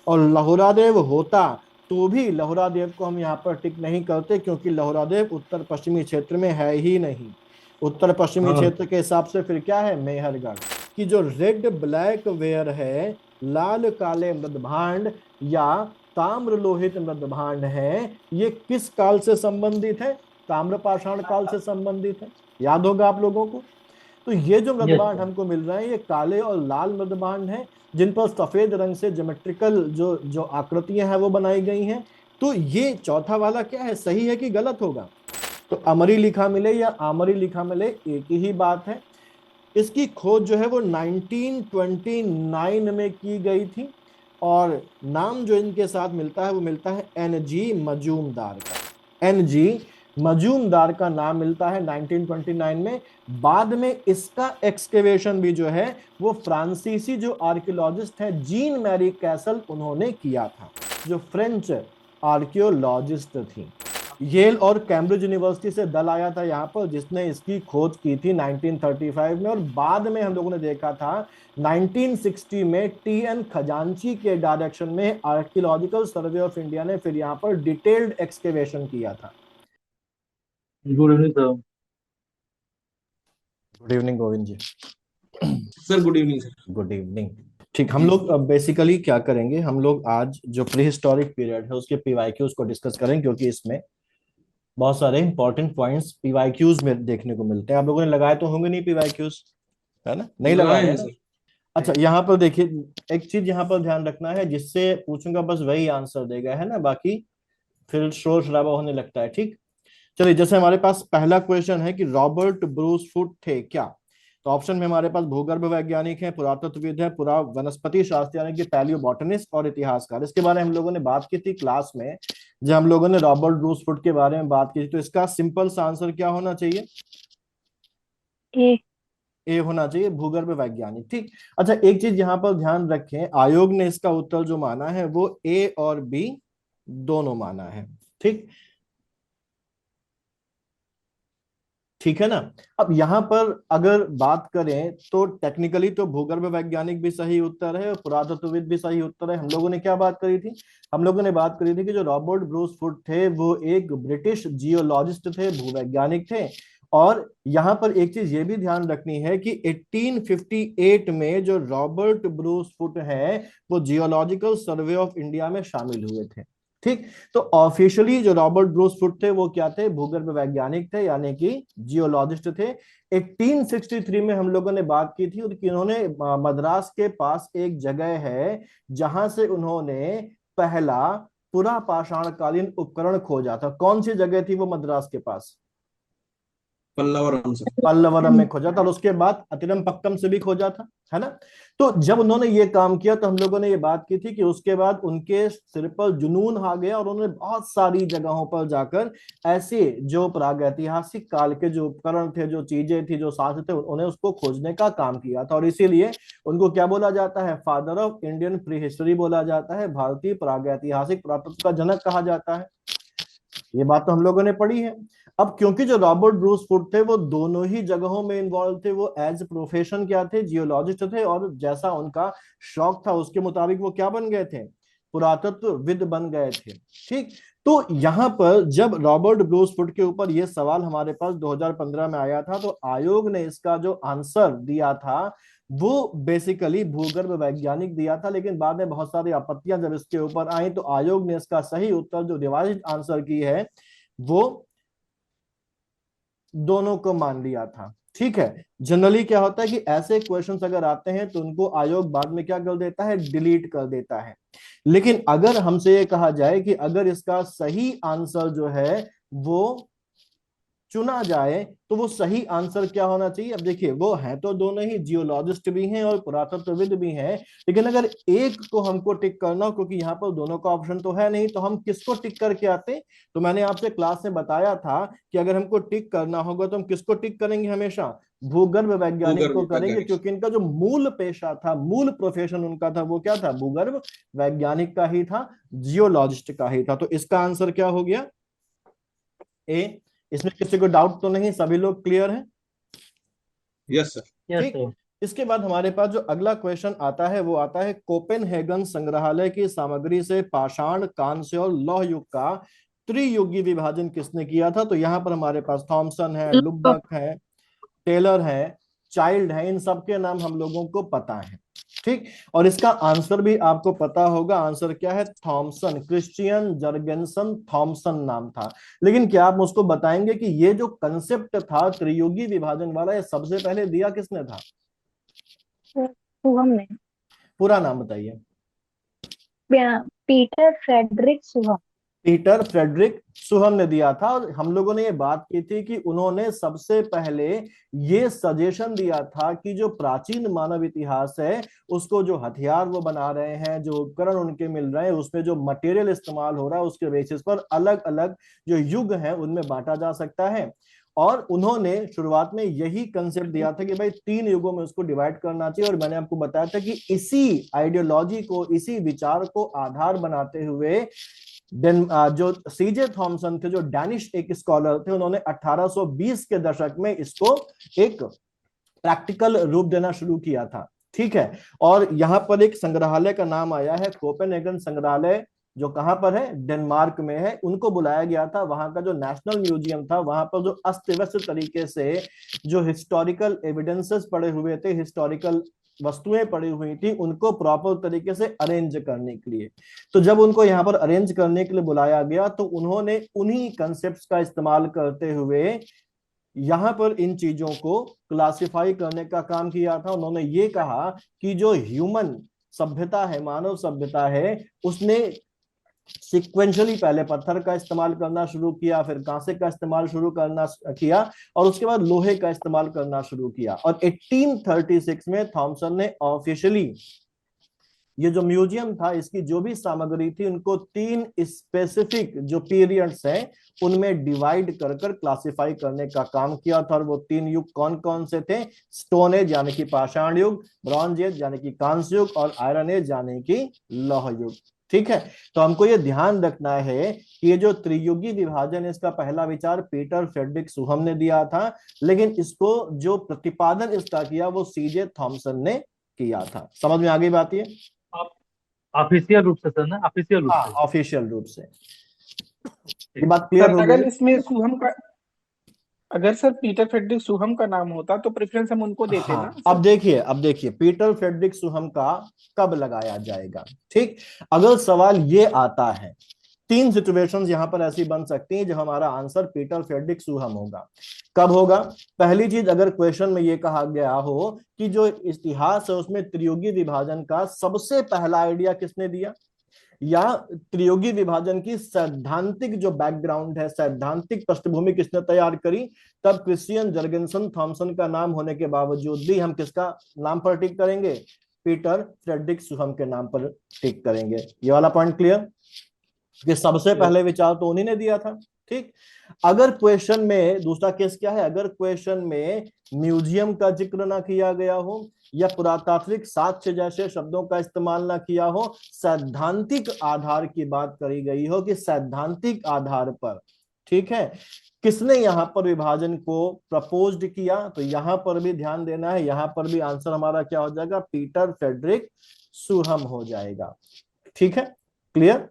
और लहुरादेव होता तो भी लहुरादेव को हम यहाँ पर टिक नहीं करते, क्योंकि लहुरादेव उत्तर पश्चिमी क्षेत्र में है ही नहीं। उत्तर पश्चिमी हाँ। क्षेत्र के हिसाब से फिर क्या है, मेहरगढ़। कि जो रेड ब्लैक वेयर है, लाल काले मृदभांड या ताम्र लोहित मृदभांड है, ये किस काल से संबंधित है? ताम्रपाषाण काल से संबंधित है। याद होगा आप लोगों को। तो ये जो यस मृदभांड सर। हमको मिल रहे हैं, ये काले और लाल मृदभांड हैं, जिन पर सफेद रंग से ज्योमेट्रिकल जो जो आकृतियां हैं वो बनाई गई हैं। तो ये चौथा वाला क्या है, सही है कि गलत होगा? तो अमरी लिखा मिले या आमरी लिखा मिले, एक ही बात है। इसकी खोज जो है वो 1929 में की गई थी। और नाम जो इनके साथ मिलता है वो मिलता है एनजी मजूमदार का। एनजी मजूमदार का नाम मिलता है 1929 में। बाद में इसका एक्सकेवेशन भी जो है वो फ्रांसीसी जो आर्कियोलॉजिस्ट है जीन मैरी कैसल उन्होंने किया था, जो फ्रेंच आर्कियोलॉजिस्ट थी। येल और कैम्ब्रिज यूनिवर्सिटी से दल आया था यहाँ पर, जिसने इसकी खोज की थी 1935 में। और बाद में हम लोगों ने देखा था 1960 में टी एन खजांची के डायरेक्शन में आर्कियोलॉजिकल सर्वे ऑफ इंडिया ने फिर यहाँ पर डिटेल्ड एक्सकेवेशन किया था। Good evening sir. Good evening Govind ji. Sir good evening sir. Good evening. ठीक, हम जी लोग बेसिकली क्या करेंगे, हम लोग आज जो प्री हिस्टोरिक पीरियड है उसके पीवाईक्यूज को डिस्कस करेंगे, क्योंकि इसमें बहुत सारे इंपॉर्टेंट पॉइंट्स पीवाईक्यूज में देखने को मिलते हैं। आप लोगों ने लगाए तो होंगे नहीं पीवाईक्यूज, है ना? नहीं लगाए लगाए हैं हैं ना? सर। अच्छा, यहाँ पर देखिए, एक चीज यहाँ पर ध्यान रखना है, जिससे पूछूंगा बस वही आंसर देगा, है ना? बाकी फिर शोर शराबा होने लगता है। ठीक, चलिए। जैसे हमारे पास पहला क्वेश्चन है कि रॉबर्ट ब्रूस फुट थे क्या? तो ऑप्शन में हमारे पास भूगर्भ वैज्ञानिक है, पुरातत्वविद है, पुरा वनस्पति शास्त्र यानी कि पैलियोबोटनिस्ट, और इतिहासकार। इसके बारे में हम लोगों ने बात की थी क्लास में, जब हम लोगों ने रॉबर्ट ब्रूस फुट के बारे में बात की थी। तो इसका सिंपल सा आंसर क्या होना चाहिए? ए। ए होना चाहिए, भूगर्भ वैज्ञानिक। ठीक। अच्छा, एक चीज यहाँ पर ध्यान रखें, आयोग ने इसका उत्तर जो माना है वो ए और बी दोनों माना है। ठीक, ठीक है ना? अब यहां पर अगर बात करें तो टेक्निकली तो भूगर्भ वैज्ञानिक भी सही उत्तर है और पुरातत्वविद भी सही उत्तर है। हम लोगों ने क्या बात करी थी? हम लोगों ने बात करी थी कि जो रॉबर्ट ब्रूस फुट थे वो एक ब्रिटिश जियोलॉजिस्ट थे, भूवैज्ञानिक थे। और यहां पर एक चीज ये भी ध्यान रखनी है कि 1858 में जो रॉबर्ट ब्रूस फुट है वो जियोलॉजिकल सर्वे ऑफ इंडिया में शामिल हुए थे। ठीक। तो ऑफिशियली जो रॉबर्ट ब्रूस फुट थे वो क्या थे, भूगर्भ वैज्ञानिक थे, यानी कि जियोलॉजिस्ट थे। 1863 में हम लोगों ने बात की थी कि उन्होंने मद्रास के पास एक जगह है जहां से उन्होंने पहला पुरा पाषाणकालीन उपकरण खोजा था। कौन सी जगह थी वो मद्रास के पास? पल्लवरम सर। पल्लवरम में खोजा था, और उसके बाद अतिरमपक्कम से भी खोजा था, है ना? तो जब उन्होंने ये काम किया तो हम लोगों ने ये बात की थी कि उसके बाद उनके सिर पर जुनून आ गया और उन्होंने बहुत सारी जगहों पर जाकर ऐसे जो प्रागैतिहासिक काल के जो उपकरण थे, जो चीजें थी, जो साथ थे, उन्हें उसको खोजने का काम किया था। और इसीलिए उनको क्या बोला जाता है? Father of Indian pre history बोला जाता है, भारतीय प्रागैतिहासिक पुरातत्व का जनक कहा जाता है। ये बात तो हम लोगों ने पढ़ी है। अब क्योंकि जो रॉबर्ट ब्रूस फुट थे वो दोनों ही जगहों में इन्वॉल्व थे, वो एज प्रोफेशन क्या थे, जियोलॉजिस्ट थे, और जैसा उनका शौक था उसके मुताबिक वो क्या बन गए थे, पुरातत्वविद बन गए थे। ठीक। तो यहां पर जब रॉबर्ट ब्रूस फुट के ऊपर ये सवाल हमारे पास 2015 में आया था, तो आयोग ने इसका जो आंसर दिया था वो बेसिकली भूगर्भ वैज्ञानिक दिया था। लेकिन बाद में बहुत सारी आपत्तियां जब इसके ऊपर आई तो आयोग ने इसका सही उत्तर जो रिवाइज्ड आंसर की है वो दोनों को मान लिया था। ठीक है। जनरली क्या होता है कि ऐसे क्वेश्चंस अगर आते हैं तो उनको आयोग बाद में क्या कर देता है, डिलीट कर देता है। लेकिन अगर हमसे ये कहा जाए कि अगर इसका सही आंसर जो है वो चुना जाए तो वो सही आंसर क्या होना चाहिए? अब देखिए, वो है तो दोनों ही, जियोलॉजिस्ट भी हैं और पुरातत्वविद भी हैं। लेकिन अगर एक को हमको टिक करना हो, क्योंकि यहाँ पर दोनों का ऑप्शन तो है नहीं, तो हम किसको टिक करके आते? तो मैंने आपसे क्लास में बताया था कि अगर हमको टिक करना होगा तो हम किसको टिक करेंगे? हमेशा भूगर्भ वैज्ञानिक भूगर्भ को करेंगे, वैज्ञानिक। क्योंकि इनका जो मूल पेशा था, मूल प्रोफेशन उनका था, वो क्या था? भूगर्भ वैज्ञानिक का ही था, जियोलॉजिस्ट का ही था। तो इसका आंसर क्या हो गया? ए। इसमें किसी को डाउट तो नहीं, सभी लोग क्लियर हैं? Yes sir. यस ठीक। सर। इसके बाद हमारे पास जो अगला क्वेश्चन आता है वो आता है, कोपेनहेगन संग्रहालय की सामग्री से पाषाण, कांस्य और लौह युग का त्रियुगी विभाजन किसने किया था? तो यहाँ पर हमारे पास थॉमसन है, लुबक है, टेलर है, चाइल्ड है, इन सबके नाम हम लोगों को पता है। ठीक, और इसका आंसर भी आपको पता होगा। आंसर क्या है? थॉमसन, क्रिश्चियन जर्गेनसन थॉमसन नाम था। लेकिन क्या आप मुझको बताएंगे कि ये जो कंसेप्ट था त्रियुगी विभाजन वाला, ये सबसे पहले दिया किसने था? सुहम ने। पूरा नाम बताइए। Peter Frederick Suhm. Peter Frederick Suhm ने दिया था। और हम लोगों ने ये बात की थी कि उन्होंने सबसे पहले ये सजेशन दिया था कि जो प्राचीन मानव इतिहास है उसको, जो हथियार वो बना रहे हैं, जो उपकरण उनके मिल रहे हैं, उसमें जो मटेरियल इस्तेमाल हो रहा है, उसके बेसिस पर अलग अलग जो युग हैं उनमें बांटा जा सकता है। और उन्होंने शुरुआत में यही कंसेप्ट दिया था कि भाई 3 युगों में उसको डिवाइड करना चाहिए। और मैंने आपको बताया था कि इसी आइडियोलॉजी को, इसी विचार को आधार बनाते हुए जो सीजे थॉमसन थे, जो डैनिश एक स्कॉलर थे, उन्होंने 1820 के दशक में इसको एक प्रैक्टिकल रूप देना शुरू किया था। ठीक है, और यहां पर एक संग्रहालय का नाम आया है, कोपेनहेगन संग्रहालय, जो कहां पर है? डेनमार्क में है। उनको बुलाया गया था, वहां का जो नेशनल म्यूजियम था, वहां पर जो अस्त व्यस्त तरीके से जो हिस्टोरिकल एविडेंसेस पड़े हुए थे, हिस्टोरिकल वस्तुएं पड़ी हुई थी, उनको प्रॉपर तरीके से अरेंज करने के लिए। तो जब उनको यहाँ पर अरेंज करने के लिए बुलाया गया तो उन्होंने उन्हीं कंसेप्ट्स का इस्तेमाल करते हुए यहां पर इन चीजों को क्लासिफाई करने का काम किया था। उन्होंने ये कहा कि जो ह्यूमन सभ्यता है, मानव सभ्यता है, उसने सिक्वेंशली पहले पत्थर का इस्तेमाल करना शुरू किया, फिर कांसे का इस्तेमाल शुरू करना किया, और उसके बाद लोहे का इस्तेमाल करना शुरू किया। और 1836 में थॉमसन ने ऑफिशियली ये जो म्यूजियम था, इसकी जो भी सामग्री थी, उनको 3 स्पेसिफिक जो पीरियड्स हैं उनमें डिवाइड कर कर क्लासिफाई करने का काम किया था। और वो 3 युग कौन कौन से थे? स्टोन एज यानी कि पाषाण युग, ब्रॉन्ज एज यानी कि कांस्य युग, और आयरन एज यानी कि लौह युग। ठीक है, तो हमको ये ध्यान रखना है कि ये जो त्रियुगी विभाजन, इसका पहला विचार पीटर फ्रेडरिक सुहम ने दिया था, लेकिन इसको जो प्रतिपादन इसका किया वो सीजे थॉमसन ने किया था। समझ में आ गई बात? ये आप ऑफिशियल रूप से सर ना, ऑफिशियल रूप हाँ, से। ऑफिशियल रूप से। ये ठीक। बात क्लियर सर हो गई अगर है? इसमें सुहम का, अगर सर पीटर फ्रेडरिक सुहम का नाम होता तो प्रेफरेंस हम उनको देते ना हाँ, सर। अब देखिए पीटर फ्रेडरिक सुहम का कब लगाया जाएगा। ठीक, अगर सवाल ये आता है, 3 सिचुएशंस यहां पर ऐसी बन सकती हैं जब हमारा आंसर पीटर फ्रेडरिक सुहम होगा। कब होगा? पहली चीज, अगर क्वेश्चन में ये कहा गया हो कि जो इतिहास है उसमें त्रियुगी विभाजन का सबसे पहला आइडिया किसने दिया, या त्रियुगी विभाजन की सैद्धांतिक जो बैकग्राउंड है, सैद्धांतिक पृष्ठभूमि किसने तैयार करी, तब क्रिश्चियन जर्गेनसन थॉमसन का नाम होने के बावजूद भी हम किसका नाम पर टिक करेंगे? पीटर फ्रेडरिक सुहम के नाम पर टिक करेंगे। ये वाला पॉइंट क्लियर? कि सबसे पहले विचार तो उन्हीं ने दिया था। ठीक, अगर क्वेश्चन में दूसरा केस क्या है, अगर क्वेश्चन में म्यूजियम का जिक्र ना किया गया हो, या पुरातात्विक साक्ष्य जैसे शब्दों का इस्तेमाल ना किया हो, सैद्धांतिक आधार की बात करी गई हो कि सैद्धांतिक आधार पर, ठीक है, किसने यहां पर विभाजन को प्रपोज्ड किया, तो यहां पर भी ध्यान देना है, यहां पर भी आंसर हमारा क्या हो जाएगा? पीटर फ्रेडरिक सुहम हो जाएगा। ठीक है, क्लियर?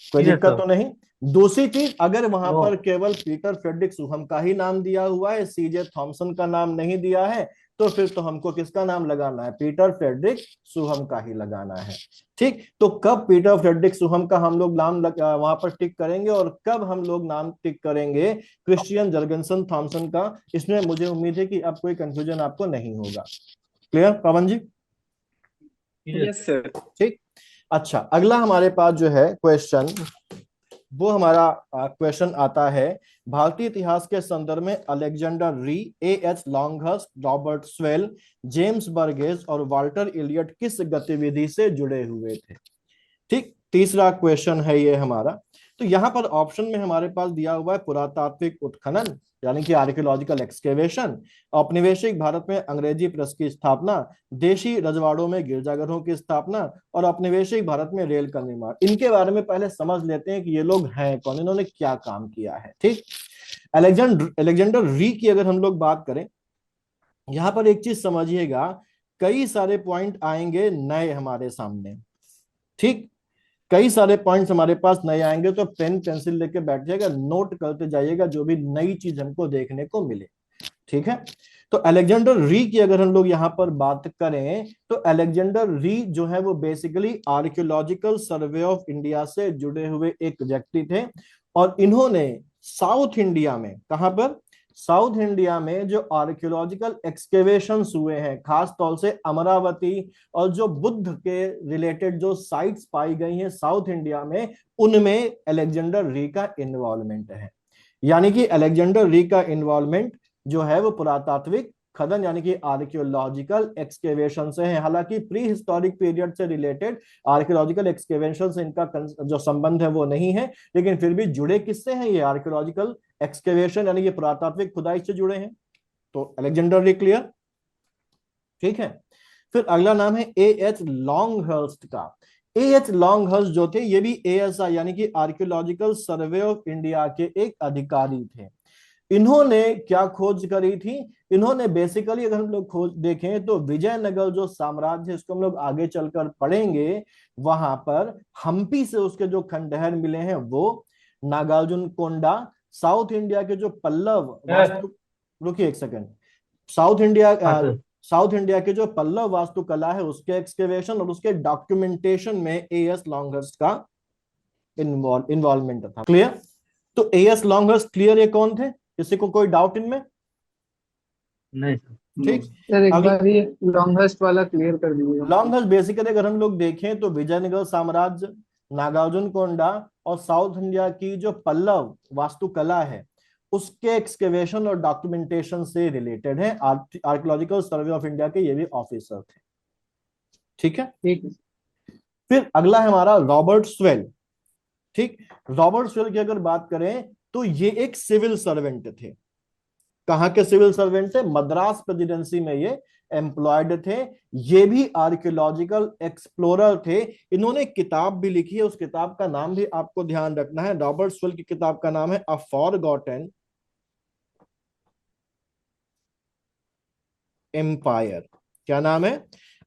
कोई दिक्कत तो नहीं? दूसरी चीज, अगर वहां पर केवल पीटर फ्रेडरिक सुहम का ही नाम दिया हुआ है, सीजे थॉमसन का नाम नहीं दिया है, तो फिर तो हमको किसका नाम लगाना है? पीटर फ्रेडरिक सुहम का ही लगाना है। ठीक, तो कब पीटर फ्रेडरिक सुहम का हम लोग नाम वहां पर टिक करेंगे, और कब हम लोग नाम टिक करेंगे क्रिश्चियन जर्गेनसन थॉमसन का, इसमें मुझे उम्मीद है कि अब कोई कंफ्यूजन आपको नहीं होगा। Clear Pavan ji? Yes sir. ठीक, अच्छा, अगला हमारे पास जो है क्वेश्चन, वो हमारा क्वेश्चन आता है, भारतीय इतिहास के संदर्भ में अलेक्जेंडर री, AH Longhurst, Robert swell, James Burgess और वाल्टर इलियट किस गतिविधि से जुड़े हुए थे? ठीक, तीसरा क्वेश्चन है ये हमारा। तो यहाँ पर ऑप्शन में हमारे पास दिया हुआ है पुरातात्विक उत्खनन यानी कि आर्कियोलॉजिकल एक्सकेवेशन, औपनिवेशिक भारत में अंग्रेजी प्रेस की स्थापना, देशी रजवाड़ों में गिरजाघरों की स्थापना, और औपनिवेशिक भारत में रेल का निर्माण। इनके बारे में पहले समझ लेते हैं कि ये लोग हैं कौन, इन्होंने क्या काम किया है। ठीक, अलेक्जेंडर री की अगर हम लोग बात करें यहां पर एक चीज समझिएगा, कई सारे पॉइंट आएंगे नए हमारे सामने, ठीक, कई सारे पॉइंट्स हमारे पास नए आएंगे, तो पेन पेंसिल लेके बैठ जाएगा, नोट करते जाइएगा जो भी नई चीज हमको देखने को मिले, ठीक है। तो अलेक्जेंडर री की अगर हम लोग यहां पर बात करें, तो अलेक्जेंडर री जो है वो basically archaeological survey of India से जुड़े हुए एक व्यक्ति थे, और इन्होंने साउथ इंडिया में, कहां पर, साउथ इंडिया में जो आर्कियोलॉजिकल एक्सकेवेशंस हुए हैं, खास तौर से अमरावती और जो बुद्ध के रिलेटेड जो साइट्स पाई गई हैं साउथ इंडिया में, उनमें अलेक्जेंडर री का इन्वॉल्वमेंट है। यानी कि अलेक्जेंडर री का इन्वॉल्वमेंट जो है वो पुरातात्विक खनन यानी कि आर्कियोलॉजिकल एक्सकेवेशन से है। हालांकि प्री हिस्टोरिक पीरियड से रिलेटेड आर्कियोलॉजिकल एक्सकेवेशन से इनका जो संबंध है वो नहीं है, लेकिन फिर भी जुड़े किससे हैं ये, आर्कियोलॉजिकल एक्सकेवेशन यानी कि पुरातात्विक खुदाई से जुड़े हैं। तो अलेक्जेंडर री क्लियर, ठीक है। फिर अगला नाम है ए एच लॉन्गहर्स्ट का। ए एच लॉन्गहर्स्ट जो थे ये भी एएसआई यानी कि आर्कियोलॉजिकल सर्वे ऑफ इंडिया के एक अधिकारी थे। इन्होंने क्या खोज करी थी, इन्होंने बेसिकली अगर हम लोग खोज देखें तो विजयनगर जो साम्राज्य, इसको हम लोग आगे चलकर पढ़ेंगे, वहां पर हम्पी से उसके जो खंडहर मिले हैं वो, नागार्जुन कोंडा, साउथ इंडिया के जो पल्लव वास्तु, रुकिए एक सेकंड, साउथ इंडिया हाँ सर। साउथ इंडिया के जो पल्लव वास्तुकला है उसके एक्सकेवेशन और उसके डॉक्यूमेंटेशन में एएस लॉन्गहर्स्ट का इन्वॉल्वमेंट था। क्लियर। तो एएस लॉन्गहर्स्ट क्लियर, ये कौन थे, किसी को कोई डाउट इनमें? नहीं सर। ठीक। सर एक अगला बार ये लॉन्गेस्ट वाला क्लियर कर दीजिएगा। लॉन्गहर्स्ट बेसिकली अगर हम लोग देखें तो विजयनगर साम्राज्य, नागार्जुन कोंडा और साउथ इंडिया की जो पल्लव वास्तुकला है उसके एक्सकेवेशन और डॉक्यूमेंटेशन से रिलेटेड है। आर्कियोलॉजिकल सर्वे ऑफ इंडिया के ये भी ऑफिसर थे, ठीक है। ठीक है। फिर अगला है हमारा रॉबर्ट स्वेल, ठीक। रॉबर्ट स्वेल की अगर बात करें तो ये एक सिविल सर्वेंट थे। कहां के सिविल सर्वेंट थे, मद्रास प्रेसिडेंसी में ये एम्प्लॉयड थे। ये भी आर्कियोलॉजिकल एक्सप्लोरर थे। इन्होंने एक किताब भी लिखी है, उस किताब का नाम भी आपको ध्यान रखना है। रॉबर्ट स्वेल की किताब का नाम है अ फॉरगॉटन एम्पायर। क्या नाम है,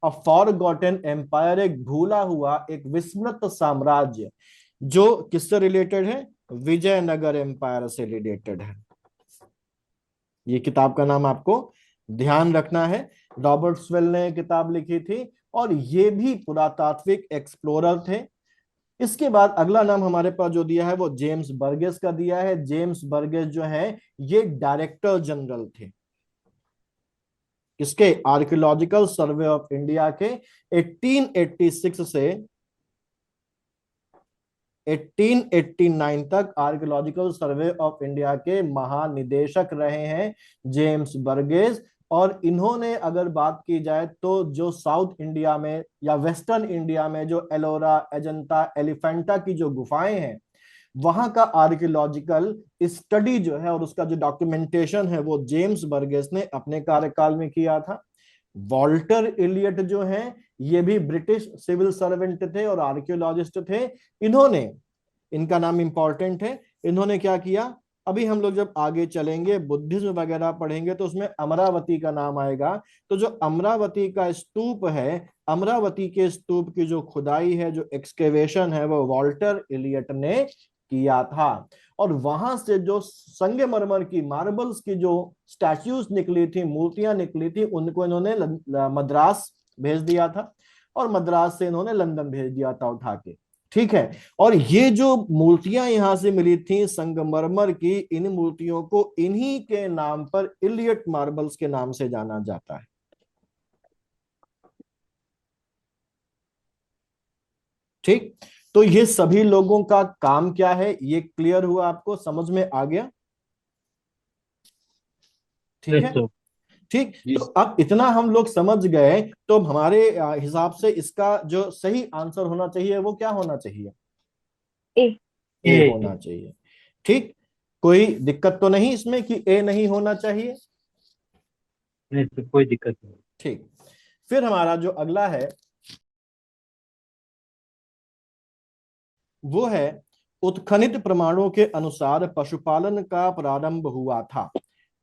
अ फॉरगॉटन एम्पायर, एक भूला हुआ, एक विस्मृत साम्राज्य, जो किससे रिलेटेड है, विजयनगर एम्पायर से रिलेटेड है। ये किताब का नाम आपको ध्यान रखना है। रॉबर्ट स्वेल ने किताब लिखी थी और ये भी पुरातात्विक एक्सप्लोरर थे। इसके बाद अगला नाम हमारे पास जो दिया है वो जेम्स बर्गेस का दिया है। जेम्स बर्गेस जो है ये डायरेक्टर जनरल थे किसके, आर्कियोलॉजिकल सर्वे ऑफ इंडिया के। 1886 से 1889 तक आर्कियोलॉजिकल सर्वे ऑफ इंडिया के महानिदेशक रहे हैं जेम्स बर्गेस। और इन्होंने अगर बात की जाए तो जो साउथ इंडिया में या वेस्टर्न इंडिया में जो एलोरा, अजंता, एलिफेंटा की जो गुफाएं हैं वहां का आर्कियोलॉजिकल स्टडी जो है और उसका जो डॉक्यूमेंटेशन है वो जेम्स बर्गेस ने अपने कार्यकाल में किया था। वॉल्टर इलियट जो है ये भी ब्रिटिश सिविल सर्वेंट थे और आर्कियोलॉजिस्ट थे। इन्होंने, इनका नाम इंपॉर्टेंट है, इन्होंने क्या किया, अभी हम लोग जब आगे चलेंगे बुद्धिज्म वगैरह पढ़ेंगे तो उसमें अमरावती का नाम आएगा। तो जो अमरावती का स्तूप है, अमरावती के स्तूप की जो खुदाई है, जो एक्सकेवेशन है, वो वॉल्टर इलियट ने किया था। और वहां से जो संगमरमर की, मार्बल्स की जो स्टैच्यूज निकली थी, मूर्तियां निकली थी, उनको इन्होंने मद्रास भेज दिया था और मद्रास से इन्होंने लंदन भेज दिया था उठा के, ठीक है। और ये जो मूर्तियां यहां से मिली थी संगमरमर की, इन मूर्तियों को इन्हीं के नाम पर, इलियट मार्बल्स के नाम से जाना जाता है, ठीक। तो ये सभी लोगों का काम क्या है ये क्लियर हुआ, आपको समझ में आ गया, ठीक है। तो ठीक, तो अब इतना हम लोग समझ गए, तो हमारे हिसाब से इसका जो सही आंसर होना चाहिए वो क्या होना चाहिए, ए। ए ए। होना चाहिए, ठीक। कोई दिक्कत तो नहीं इसमें कि ए नहीं होना चाहिए, नहीं तो कोई दिक्कत नहीं। ठीक। फिर हमारा जो अगला है वो है, उत्खनित प्रमाणों के अनुसार पशुपालन का प्रारंभ हुआ था।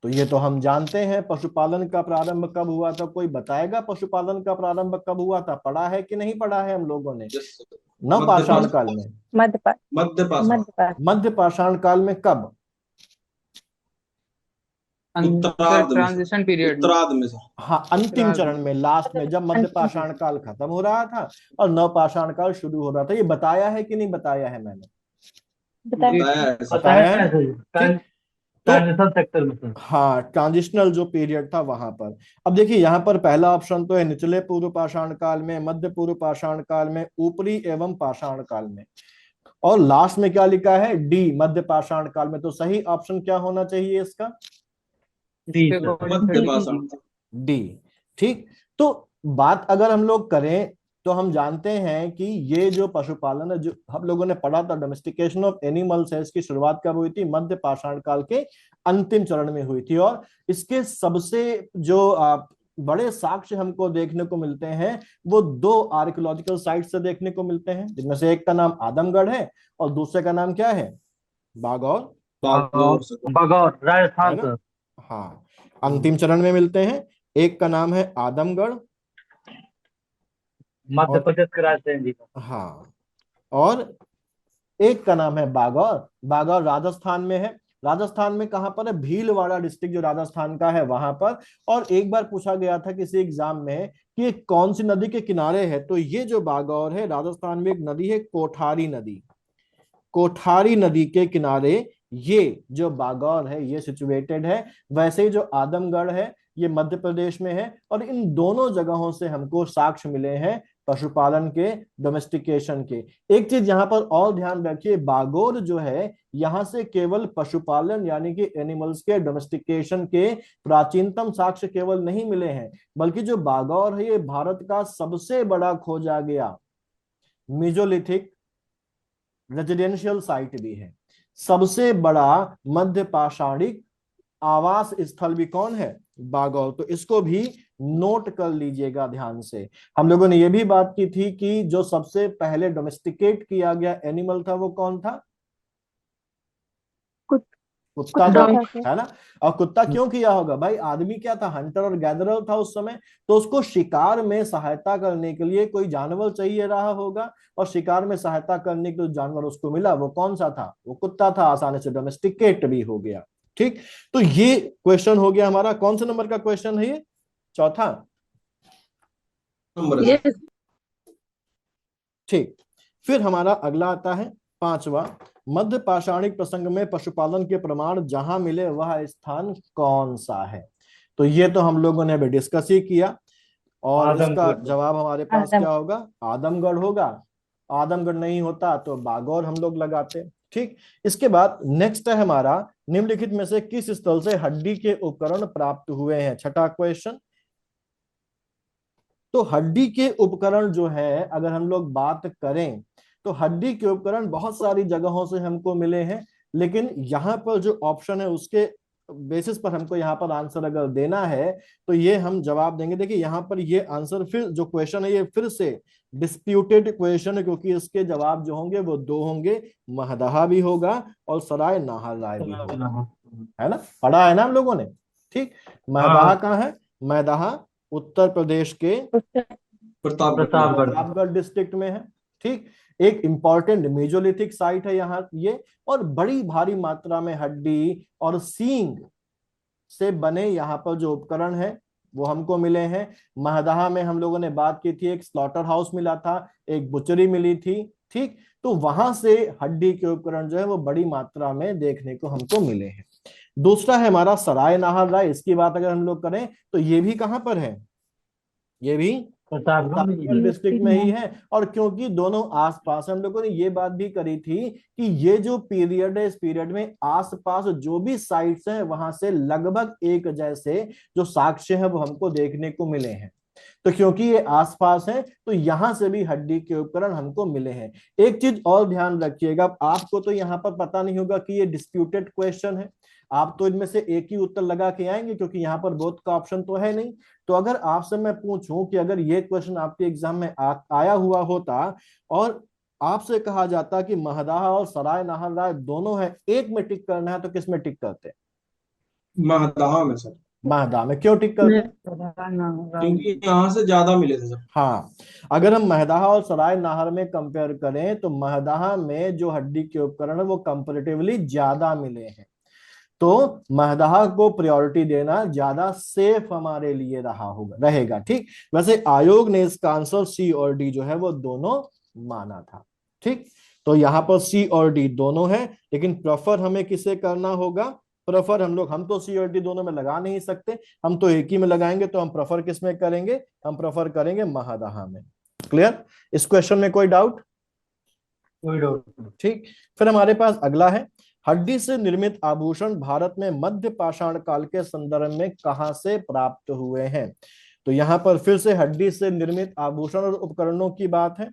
तो ये तो हम जानते हैं पशुपालन का प्रारंभ कब हुआ था। कोई बताएगा पशुपालन का प्रारंभ कब हुआ था? पढ़ा है कि नहीं पढ़ा है हम लोगों ने? नवपाषाण काल में। मध्य मध्यपाषाण, मध्य पाषाण काल में कब? उत्तरार्ध में ट्रांजिशन पीरियड में। उत्तरार्ध में सर। हाँ, अंतिम चरण में, लास्ट में, जब मध्य पाषाण काल खत्म हो रहा था और नवपाषाण काल शुरू हो रहा था। ये बताया है कि नहीं बताया है मैंने? बताइए। बताया है सर। बताया है। सर, ठीक। ट्रांजिशन सेक्टर में सर। हाँ, ट्रांजिशनल जो पीरियड था वहां पर। अब देखिए यहाँ पर पहला ऑप्शन तो है निचले पूर्व पाषाण काल में, मध्य पूर्व पाषाण काल में, ऊपरी एवं पाषाण काल में, और लास्ट में क्या लिखा है? डी, मध्य पाषाण काल में। तो सही ऑप्शन क्या होना चाहिए इसका? D sir. मध्यपाषाण। डी। ठीक। तो बात अगर हम लोग करें तो हम जानते हैं कि ये जो पशुपालन है, जो हम लोगों ने पढ़ा था, डोमेस्टिकेशन ऑफ एनिमल्स है, इसकी शुरुआत कब हुई थी? मध्य पाषाण काल के अंतिम चरण में हुई थी। और इसके सबसे जो बड़े साक्ष्य हमको देखने को मिलते हैं वो दो आर्कियोलॉजिकल साइट से देखने को मिलते हैं, जिनमें से एक का नाम आदमगढ़ है और दूसरे का नाम क्या है? बागौर। बागौर सर। बगौर है राजस्थान ना? सर। हाँ, अंतिम चरण में मिलते हैं। एक का नाम है आदमगढ़ मध्य और प्रदेश के राजधानी जी का। हाँ, और एक का नाम है बागौर। बागौर राजस्थान में है। राजस्थान में कहां पर है? भीलवाड़ा डिस्ट्रिक्ट जो राजस्थान का है वहां पर। और एक बार पूछा गया था किसी एग्जाम में कि ये कौन सी नदी के किनारे है, तो ये जो बागौर है राजस्थान में एक नदी है, कोठारी नदी। कोठारी नदी के किनारे ये जो बागौर है ये सिचुएटेड है। वैसे ही जो आदमगढ़ है ये मध्य प्रदेश में है। और इन दोनों जगहों से हमको साक्ष्य मिले हैं पशुपालन के, डोमेस्टिकेशन के। एक चीज यहां पर और ध्यान रखिए, बागौर जो है यहां से केवल पशुपालन यानी कि एनिमल्स के डोमेस्टिकेशन के प्राचीनतम साक्ष्य केवल नहीं मिले हैं, बल्कि जो बागौर है ये भारत का सबसे बड़ा खोजा गया मेजोलिथिक रेजिडेंशियल साइट भी है। सबसे बड़ा मध्य पाषाणिक आवास स्थल भी कौन है? बागौर। तो इसको भी नोट कर लीजिएगा ध्यान से। हम लोगों ने यह भी बात की थी कि जो सबसे पहले डोमेस्टिकेट किया गया एनिमल था वो कौन था? कुत्ता था, है ना? और कुत्ता क्यों किया होगा भाई? आदमी क्या था? हंटर और गैदरर था उस समय। तो उसको शिकार में सहायता करने के लिए कोई जानवर चाहिए रहा होगा, और शिकार में सहायता करने के लिए जानवर उसको मिला, वो कौन सा था? वो कुत्ता था। आसानी से डोमेस्टिकेट भी हो गया। ठीक। तो ये क्वेश्चन हो गया हमारा। कौन से नंबर का क्वेश्चन है ये? चौथा नंबर है सर। ठीक। फिर हमारा अगला आता है पांचवा। मध्य पाषाणिक प्रसंग में पशुपालन के प्रमाण जहां मिले वह स्थान कौन सा है? तो ये तो हम लोगों ने अभी डिस्कस ही किया, और इसका आदमगढ़। जवाब हमारे पास क्या होगा? आदमगढ़ होगा। आदमगढ़ नहीं होता तो बागौर हम लोग लगाते। ठीक। इसके बाद नेक्स्ट है हमारा, निम्नलिखित में से किस स्थल से हड्डी के उपकरण प्राप्त हुए हैं? छठा क्वेश्चन। तो हड्डी के उपकरण जो है अगर हम लोग बात करें तो हड्डी के उपकरण बहुत सारी जगहों से हमको मिले हैं, लेकिन यहाँ पर जो ऑप्शन है उसके बेसिस पर हमको यहाँ पर आंसर अगर देना है तो ये हम जवाब देंगे। देखिए यहाँ पर ये आंसर, फिर जो क्वेश्चन है ये फिर से डिस्प्यूटेड क्वेश्चन है, क्योंकि इसके जवाब जो होंगे वो दो होंगे, महदहा भी होगा और सराय नाहर राय भी होगा, है ना? पढ़ा है ना हम लोगों ने? ठीक। महदहा कहाँ है? महदहा उत्तर प्रदेश के प्रतापगढ़ डिस्ट्रिक्ट में है। ठीक। एक इंपॉर्टेंट मेजोलिथिक साइट है यहाँ ये, और बड़ी भारी मात्रा में हड्डी और सींग से बने यहाँ पर जो उपकरण है वो हमको मिले हैं। महदहा में हम लोगों ने बात की थी, एक स्लॉटर हाउस मिला था, एक बुचरी मिली थी। ठीक। तो वहां से हड्डी के उपकरण जो है वो बड़ी मात्रा में देखने को हमको मिले हैं। दूसरा है हमारा सराय नाहर राय। इसकी बात अगर हम लोग करें तो ये भी कहां पर है? ये भी प्रतापगढ़ डिस्ट्रिक्ट में ही है। और क्योंकि दोनों आसपास है, हम लोगों ने ये बात भी करी थी कि ये जो पीरियड है इस पीरियड में आसपास जो भी साइट्स हैं वहां से लगभग एक जैसे जो साक्ष्य है वो हमको देखने को मिले हैं। तो क्योंकि ये आसपास है तो यहां से भी हड्डी के उपकरण हमको मिले हैं। एक चीज और ध्यान रखिएगा, आपको तो यहाँ पर पता नहीं होगा कि ये डिस्प्यूटेड क्वेश्चन है, आप तो इनमें से एक ही उत्तर लगा के आएंगे क्योंकि यहाँ पर बोथ का ऑप्शन तो है नहीं। तो अगर आपसे मैं पूछूं कि अगर ये क्वेश्चन आपके एग्जाम में आया हुआ होता और आपसे कहा जाता कि महदहा और सराय नाहर राय दोनों है, एक में टिक करना है, तो किस में टिक करते? महदाह में सर, महदा में क्यों टिक करते हैं? क्योंकि यहाँ से ज्यादा मिले थे सर। हाँ, अगर हम महदाहा और सराय नाहर में कंपेयर करें तो महदाहा में जो हड्डी के उपकरण है वो कंपेरेटिवली ज्यादा मिले हैं, तो महदाहा को प्रायोरिटी देना ज्यादा सेफ हमारे लिए रहा होगा रहेगा। ठीक, वैसे आयोग ने इसका आंसर सी और डी जो है वो दोनों माना था। ठीक, तो यहाँ पर सी और डी दोनों है, लेकिन प्रेफर हमें किसे करना होगा? प्रेफर हम तो सी और डी दोनों में लगा नहीं सकते, हम तो एक ही में लगाएंगे, तो हम प्रेफर किस में करेंगे? हम प्रेफर करेंगे महदाहा में। क्लियर? इस क्वेश्चन में कोई डाउट? कोई डाउट नहीं। ठीक, फिर हमारे पास अगला है, हड्डी से निर्मित आभूषण भारत में मध्य पाषाण काल के संदर्भ में कहां से प्राप्त हुए हैं? तो यहां पर फिर से हड्डी से निर्मित आभूषण और उपकरणों की बात है।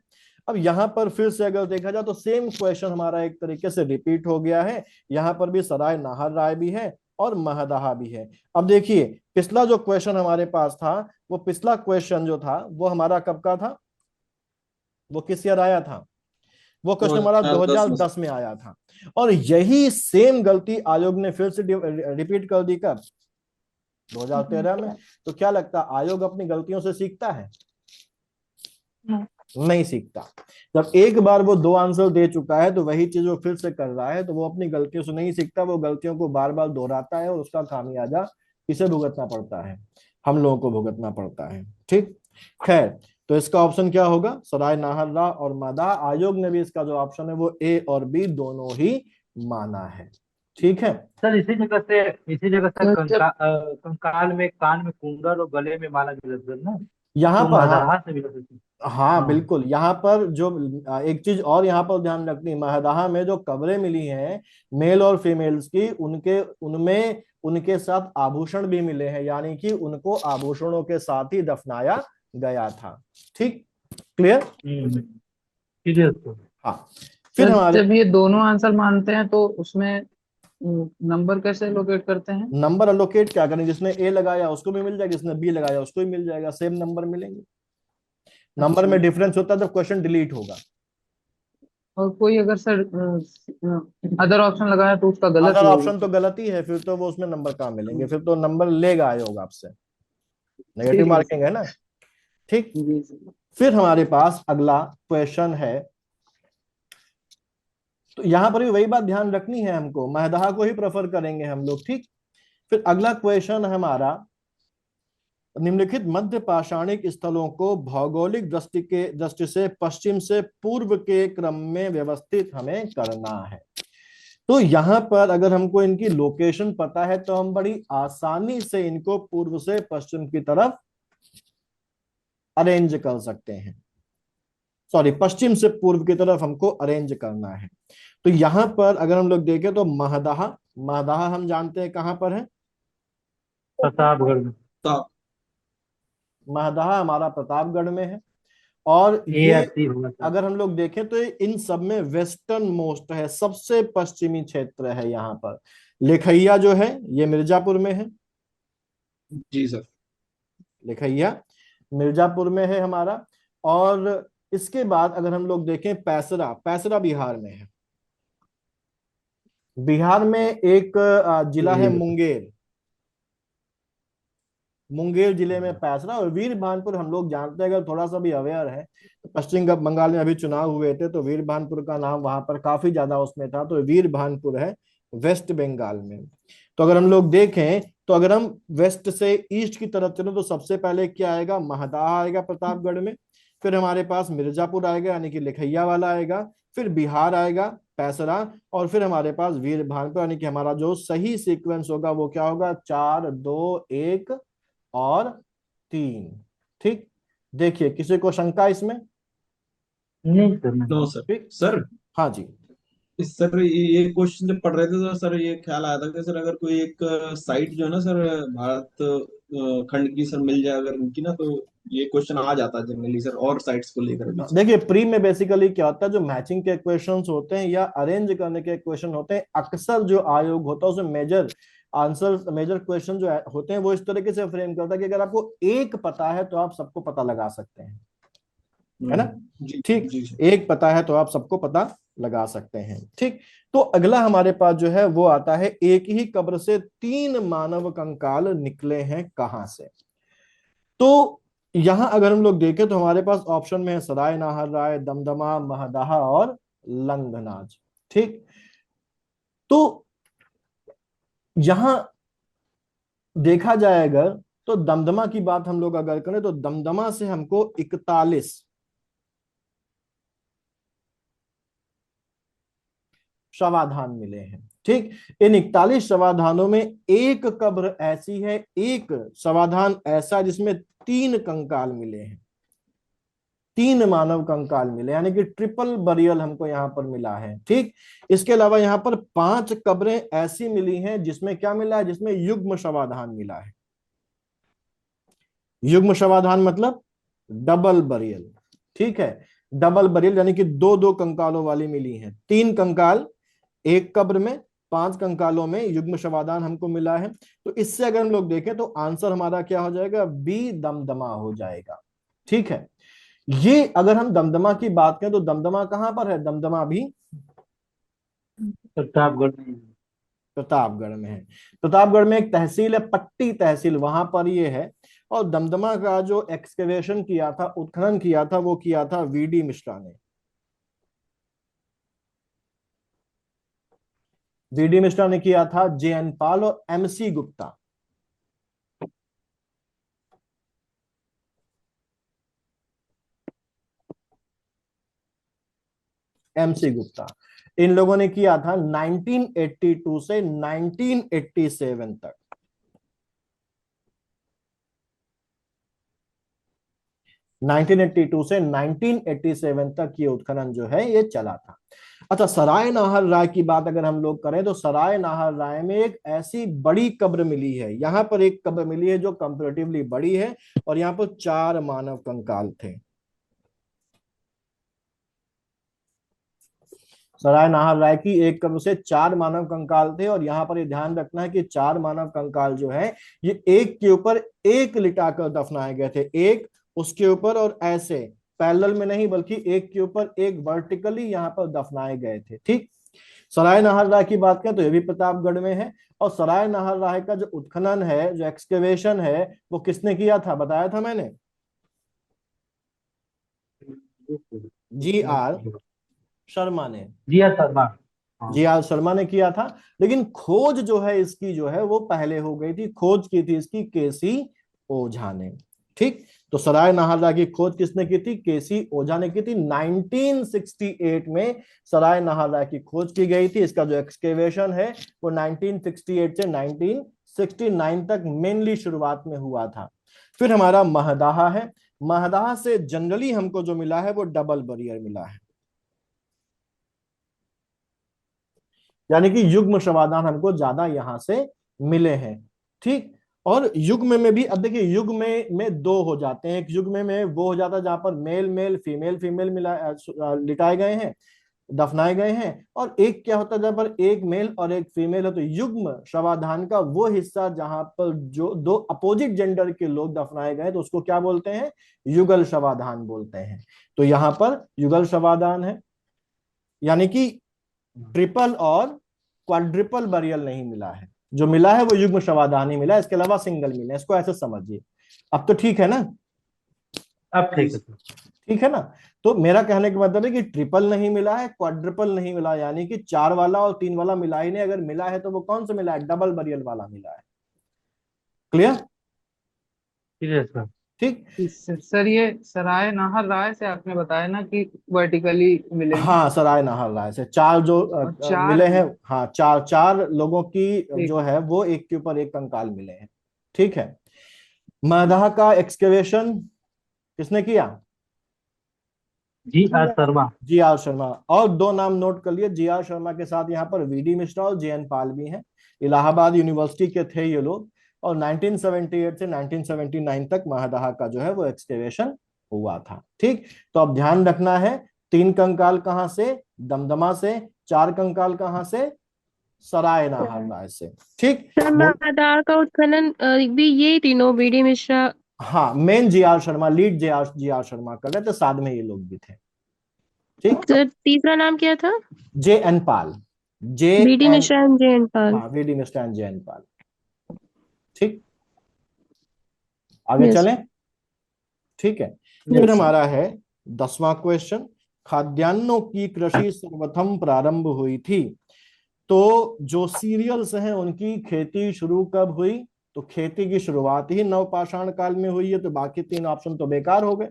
अब यहां पर फिर से अगर देखा जाए तो सेम क्वेश्चन हमारा एक तरीके से रिपीट हो गया है। यहां पर भी सराय नाहर राय भी है और महदाहा भी है। अब देखिए, पिछला जो क्वेश्चन हमारे पास था, वो पिछला क्वेश्चन जो था वो हमारा कब का था? वो किस ईयर आया था? वो क्वेश्चन हमारा 2010 में आया था, और यही सेम गलती आयोग ने फिर से रिपीट कर दी कब? 2013 में। तो क्या लगता है, आयोग अपनी गलतियों से सीखता है? नहीं सीखता। जब एक बार वो दो आंसर दे चुका है तो वही चीज वो फिर से कर रहा है, तो वो अपनी गलतियों से नहीं सीखता, वो गलतियों को बार बार दोहराता है और उसका खामियाजा किसे भुगतना पड़ता है? हम लोगों को भुगतना पड़ता है। ठीक, खैर, तो इसका ऑप्शन क्या होगा? सराय नाहर रा और मादा। आयोग ने भी इसका जो ऑप्शन है वो ए और बी दोनों ही माना है। ठीक है, सर इसी जगह से कंकाल में, कान में कुंडल और गले में माला मिला था ना, यहाँ तो पर हाँ, महदाहा से मिला था। हाँ हाँ। बिल्कुल। यहाँ पर जो एक चीज और यहाँ पर ध्यान रखनी, महदाहा में जो कब्रें मिली हैं मेल और फीमेल्स की, उनके उनमें उनके साथ आभूषण भी मिले हैं, यानी कि उनको आभूषणों के साथ ही दफनाया गया था। ठीक, क्लियर? ठीक है सर। हाँ, फिर हमारे जब ये दोनों आंसर मानते हैं तो उसमें नंबर कैसे लोकेट करते हैं? नंबर अलोकेट क्या करें, जिसने ए लगाया उसको भी मिल जाएगा, जिसने बी लगाया उसको भी मिल जाएगा, सेम नंबर मिलेंगे। नंबर में डिफरेंस होता है जब क्वेश्चन डिलीट होगा। और कोई अगर सर अदर ऑप्शन लगाया तो उसका गलत अदर ही ऑप्शन तो होगा। गलत ही है, फिर तो वो उसमें नंबर कहाँ मिलेंगे? फिर तो नंबर लेगा आयोग आपसे, नेगेटिव ठीक है मार्किंग है ना। ठीक, जी सर। फिर हमारे पास अगला क्वेश्चन है, तो यहां पर भी वही बात ध्यान रखनी है हमको, महदाहा को ही प्रेफर करेंगे हम लोग। ठीक, फिर अगला क्वेश्चन हमारा, निम्नलिखित मध्य पाषाणिक स्थलों को भौगोलिक दृष्टि से पश्चिम से पूर्व के क्रम में व्यवस्थित हमें करना है। तो यहां पर अगर हमको इनकी लोकेशन पता है तो हम बड़ी आसानी से इनको पूर्व से पश्चिम की तरफ अरेंज कर सकते हैं। सॉरी, पश्चिम से पूर्व की तरफ हमको अरेंज करना है। तो यहां पर अगर हम लोग देखें तो महदाहा, महदाहा हम जानते हैं कहां पर है? प्रतापगढ़ में। महदाहा हमारा प्रतापगढ़ में है, और ए ये या सी होगा सर। अगर हम लोग देखें तो ये इन सब में वेस्टर्न मोस्ट है, सबसे पश्चिमी क्षेत्र है। यहाँ पर लेखैया जो है ये मिर्जापुर में है, जी सर। लेखैया मिर्जापुर में है हमारा। और इसके बाद अगर हम लोग देखें पैसरा, पैसरा बिहार में है। बिहार में एक जिला है मुंगेर, मुंगेर जिले में पैसरा। और वीर भानपुर हम लोग जानते हैं, अगर थोड़ा सा भी अवेयर है तो पश्चिम बंगाल में अभी चुनाव हुए थे तो वीर भानपुर का नाम वहां पर काफी ज्यादा उसमें था, तो वीर भानपुर है वेस्ट बंगाल में। तो अगर हम लोग देखें तो अगर हम वेस्ट से ईस्ट की तरफ चले तो सबसे पहले क्या आएगा? महदाहा आएगा प्रतापगढ़ में, फिर हमारे पास मिर्जापुर आएगा यानी कि लिखैया वाला आएगा, फिर बिहार आएगा पैसरा, और फिर हमारे पास वीर भानपुर, यानी कि हमारा जो सही सीक्वेंस होगा वो क्या होगा? 4 2 1 और 3। ठीक, देखिए किसी को शंका इसमें? नहीं सर, नो नहीं। सर। ठीक, सर हाँ जी। इस सर ये क्वेश्चन जब पढ़ रहे थे तो सर ये ख्याल आया था कि सर अगर कोई एक साइट जो है ना सर, भारत खंड की सर मिल जाए अगर उनकी ना, तो ये क्वेश्चन आ जाता है जनरली सर, और साइट्स को लेकर भी सर। देखिए, प्री में बेसिकली क्या होता है, जो मैचिंग के क्वेश्चंस होते हैं या अरेंज करने के क्वेश्चन होते हैं, अक्सर जो आयोग होता है उसमें मेजर आंसर, मेजर क्वेश्चन जो होते हैं वो इस तरीके से फ्रेम करता है कि अगर आपको एक पता है तो आप सबको पता लगा सकते हैं। है ना। जी ठीक, जी सर। एक पता है तो आप सबको पता लगा सकते हैं। ठीक, तो अगला हमारे पास जो है वो आता है, एक ही कब्र से 3 मानव कंकाल निकले हैं कहां से। तो यहां अगर हम लोग देखें तो हमारे पास ऑप्शन में है सराय नाहर राय, दमदमा, महदाहा और लंगनाज। ठीक, तो यहां देखा जाए अगर, तो दमदमा की बात हम लोग अगर करें तो दमदमा से हमको 41 शवाधान मिले हैं। ठीक, इन 41 शवाधानों में एक कब्र ऐसी है, एक शवाधान ऐसा जिसमें 3 कंकाल मिले हैं, 3 मानव कंकाल मिले, यानी कि ट्रिपल बरियल हमको यहां पर मिला है। ठीक, इसके अलावा यहां पर 5 कब्रें ऐसी मिली हैं जिसमें क्या मिला है, जिसमें युग्म शवाधान मिला है। युग्म शवाधान मतलब डबल बरियल। ठीक है, डबल बरियल यानी कि दो दो कंकालों वाली मिली हैं, 3 कंकाल एक कब्र में, 5 कंकालों में युग्म शवाधान हमको मिला है। तो इससे अगर हम लोग देखें तो आंसर हमारा क्या हो जाएगा, बी दमदमा हो जाएगा। ठीक है, ये अगर हम दमदमा की बात करें तो दमदमा कहां पर है, दमदमा भी प्रतापगढ़ में। प्रतापगढ़ में है। प्रतापगढ़ में एक तहसील है पट्टी तहसील, वहां पर ये है। और दमदमा का जो एक्सकेवेशन किया था, उत्खनन किया था, वो किया था वीडी मिश्रा ने। वीडी मिश्रा ने किया था, जे.एन. पाल और एम.सी. गुप्ता। एम.सी. गुप्ता, इन लोगों ने किया था 1982 से 1987 तक। 1982 से 1987 तक ये उत्खनन जो है ये चला था। अच्छा, सराय नाहर राय की बात अगर हम लोग करें तो सराय नाहर राय में एक ऐसी बड़ी कब्र मिली है, यहां पर एक कब्र मिली है जो कंपैरेटिवली बड़ी है, और यहां पर 4 मानव कंकाल थे। सराय नाहर राय की एक कब्र से 4 मानव कंकाल थे, और यहां पर ये ध्यान रखना है कि 4 मानव कंकाल जो है ये एक के ऊपर एक लिटाकर दफनाए गए थे, एक उसके ऊपर, और ऐसे पैरेलल में नहीं बल्कि एक के ऊपर एक वर्टिकली यहां पर दफनाए गए थे। ठीक, सराय नाहर राय की बात करें तो ये भी प्रतापगढ़ में है। और सराय नाहर राय का जो उत्खनन है, जो एक्सकेवेशन है, वो किसने किया था, बताया था मैंने, जी.आर. शर्मा ने। जी हाँ शर्मा। हाँ। जी.आर. शर्मा ने किया था, लेकिन खोज जो है इसकी जो है वो पहले हो गई थी, खोज की थी इसकी के.सी. ओझा ने। ठीक, तो सराय नाहरलाह की खोज किसने की थी, के.सी. ओझा ने की थी। 1968 में सराय नाहरलाह की खोज की गई थी। इसका जो एक्सकेवेशन है वो 1968 से 1969 तक मेनली शुरुआत में हुआ था। फिर हमारा महदाहा है। महदाहा से जनरली हमको जो मिला है वो डबल बरियर मिला है, यानी कि युग्म शवाधान हमको ज्यादा यहां से मिले हैं। ठीक, और युग्म में भी अब देखिए, युग्म में दो हो जाते हैं। एक युग्म में वो हो जाता है जहां पर मेल मेल फीमेल फीमेल लिटाए गए हैं, दफनाए गए हैं। और एक क्या होता है जहां पर एक मेल और एक फीमेल हो, तो युग्म शवाधान का वो हिस्सा जहां पर जो दो अपोजिट जेंडर के लोग दफनाए गए तो उसको क्या बोलते हैं, युगल शवाधान बोलते हैं। तो यहां पर युगल शवाधान है, यानी कि ट्रिपल और क्वाड्रिपल बरियल नहीं मिला है, जो मिला है वो युग्म शवाधान ही मिला है, इसके अलावा सिंगल मिला है। इसको ऐसे समझिए। अब तो ठीक है ना, अब ठीक है सर। ठीक है ना। तो मेरा कहने का मतलब है कि ट्रिपल नहीं मिला है, क्वाड्रिपल नहीं मिला, यानी कि 4 वाला और 3 वाला मिला ही नहीं। अगर मिला है तो वो कौन सा मिला है, डबल बरियल वाला मिला है। क्लियर। ठीक है सर। ठीक, सर ये सराय नाहर राय से आपने बताया ना कि वर्टिकली मिले हैं, हाँ सराय नाहर राय से 4 जो और 4 मिले हैं। हैं, हाँ 4 लोगों की ठीक जो है वो एक के ऊपर एक कंकाल मिले हैं। ठीक है, महदाह का एक्सकेवेशन किसने किया, जी.आर. शर्मा। जी.आर. शर्मा। और 2 नाम नोट कर लिए, जी.आर. शर्मा के साथ यहाँ पर वीडी मिश्रा और जे.एन. पाल भी हैं। इलाहाबाद यूनिवर्सिटी के थे ये लोग। और 1978 से 1979 तक महदाहा का जो है वो एक्सकेवेशन हुआ था। ठीक, तो अब ध्यान रखना है, 3 कंकाल कहां से, दमदमा से, 4 कंकाल कहां से, सराय नाहर राय से। ठीक, सर महदाह का उत्खनन भी ये तीनों बीडी मिश्रा हाँ, main G R Sharma, lead G R Sharma कर रहे थे, साथ में ये लोग भी थे। ठीक। सर तीसरा नाम क्या था? J N Pal. J BD N Mishra and J N. Pal. हाँ, VD Mishra and J N Pal. ठीक, आगे यस। चलें। ठीक है, फिर यस। हमारा है 10वां क्वेश्चन। खाद्यान्नों की कृषि सर्वप्रथम प्रारंभ हुई थी। तो जो सीरियल्स हैं उनकी खेती शुरू कब हुई? तो खेती की शुरुआत ही नवपाषाण काल में हुई है, तो बाकी 3 ऑप्शन तो बेकार हो गए।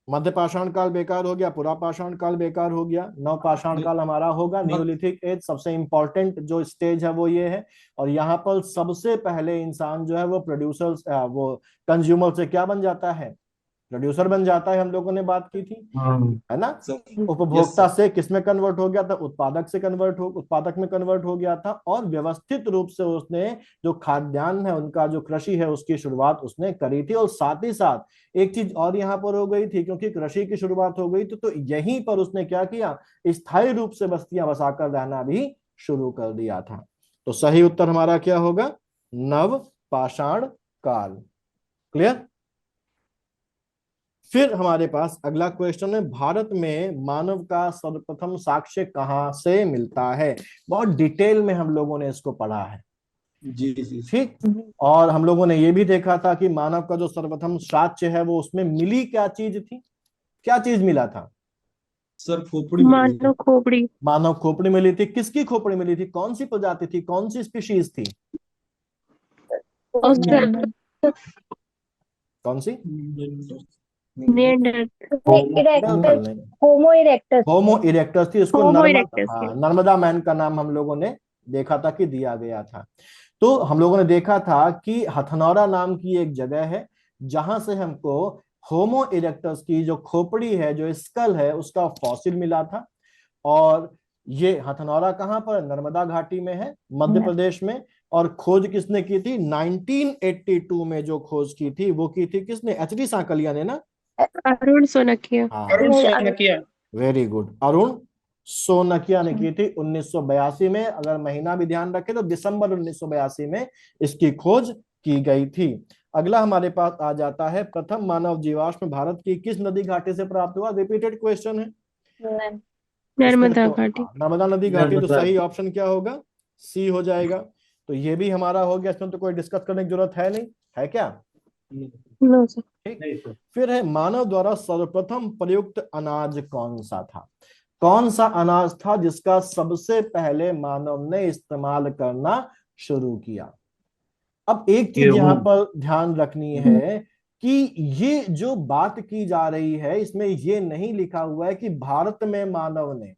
मध्य पाषाण काल बेकार हो गया, पुरा पाषाण काल बेकार हो गया, नवपाषाण काल हमारा होगा। न्यूलिथिक एज सबसे इंपॉर्टेंट जो स्टेज है वो ये है। और यहाँ पर सबसे पहले इंसान जो है वो प्रोड्यूसर, वो कंज्यूमर से क्या बन जाता है? प्रोड्यूसर बन जाता है, हम लोगों ने बात की थी, हाँ है ना। सर। यस उपभोक्ता सर। से किस में कन्वर्ट हो गया था? उत्पादक में कन्वर्ट हो गया था। और व्यवस्थित रूप से उसने जो खाद्यान्न है उनका जो कृषि है उसकी शुरुआत उसने करी थी। और साथ ही साथ एक चीज और यहाँ पर हो गई थी, क्योंकि कृषि की शुरुआत हो गई थी तो यहीं पर उसने क्या किया? स्थायी रूप से बस्तियां बसाकर रहना भी शुरू कर दिया था। तो सही उत्तर हमारा क्या होगा? नव पाषाण काल। क्लियर। फिर हमारे पास अगला क्वेश्चन है, भारत में मानव का सर्वप्रथम साक्ष्य कहां से मिलता है? बहुत डिटेल में हम लोगों ने इसको पढ़ा है। जी जी। ठीक। और हम लोगों ने ये भी देखा था कि मानव का जो सर्वप्रथम साक्ष्य है वो उसमें मिली क्या चीज थी? क्या चीज मिला था? सर खोपड़ी मिली थी। मानव खोपड़ी। मानव खोपड़ी मिली थी। किसकी खोपड़ी मिली थी? कौन सी प्रजाति थी? कौन सी स्पीशीज थी? ऑस्ट्रेलिया। कौन सी? इरेक्टस। बिल्कुल नहीं। होमो इरेक्टस। होमो इरेक्टस थी। उसको होमो नर्मदा, इरेक्टस के। हाँ, नर्मदा मैन का नाम हम लोगों ने देखा था कि दिया गया था। तो हम लोगों ने देखा था कि हथनौरा नाम की एक जगह है जहां से हमको होमो इरेक्टस की जो खोपड़ी है, जो स्कल है, उसका फॉसिल मिला था। और ये हथनौरा कहां पर? नर्मदा घाटी में है, मध्य प्रदेश में। और खोज किसने की थी? 1982 में जो खोज की थी वो की थी किसने? एच डी सांकलिया ने ना। अरुण सोनकिया। हाँ, अरुण सोनकिया। Very good. अरुण सोनकिया ने की थी 1982 में। अगर महीना भी ध्यान रखें तो दिसंबर 1982 में इसकी खोज की गई थी। अगला हमारे पास आ जाता है, प्रथम मानव जीवाश्म भारत की किस नदी घाटी से प्राप्त हुआ? रिपीटेड क्वेश्चन है इसमें। नर्मदा देखो, घाटी। नर्मदा नदी घाटी, तो नर्मदा। सही ऑप्शन क्या होगा? सी हो जाएगा। तो ये भी हमारा हो गया, इसमें तो कोई डिस्कस करने की जरूरत है नहीं, है क्या? No sir. ठीक। नहीं सर। फिर है, मानव द्वारा सर्वप्रथम प्रयुक्त अनाज कौन सा था? कौन सा अनाज था जिसका सबसे पहले मानव ने इस्तेमाल करना शुरू किया? अब एक चीज गेहूं। यहां पर ध्यान रखनी है कि ये जो बात की जा रही है इसमें ये नहीं लिखा हुआ है कि भारत में मानव ने।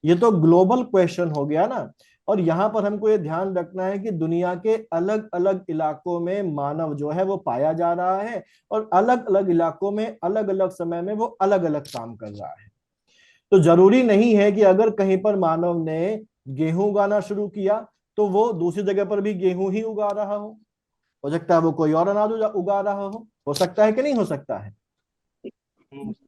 ये तो ग्लोबल क्वेश्चन हो गया ना। और यहां पर हमको ये ध्यान रखना है कि दुनिया के अलग अलग इलाकों में मानव जो है वो पाया जा रहा है। और अलग अलग इलाकों में अलग अलग समय में वो अलग अलग काम कर रहा है। तो जरूरी नहीं है कि अगर कहीं पर मानव ने गेहूं उगाना शुरू किया तो वो दूसरी जगह पर भी गेहूं ही उगा रहा हो सकता है वो कोई और अनाज उगा रहा हो सकता है कि नहीं हो सकता है? ठीक।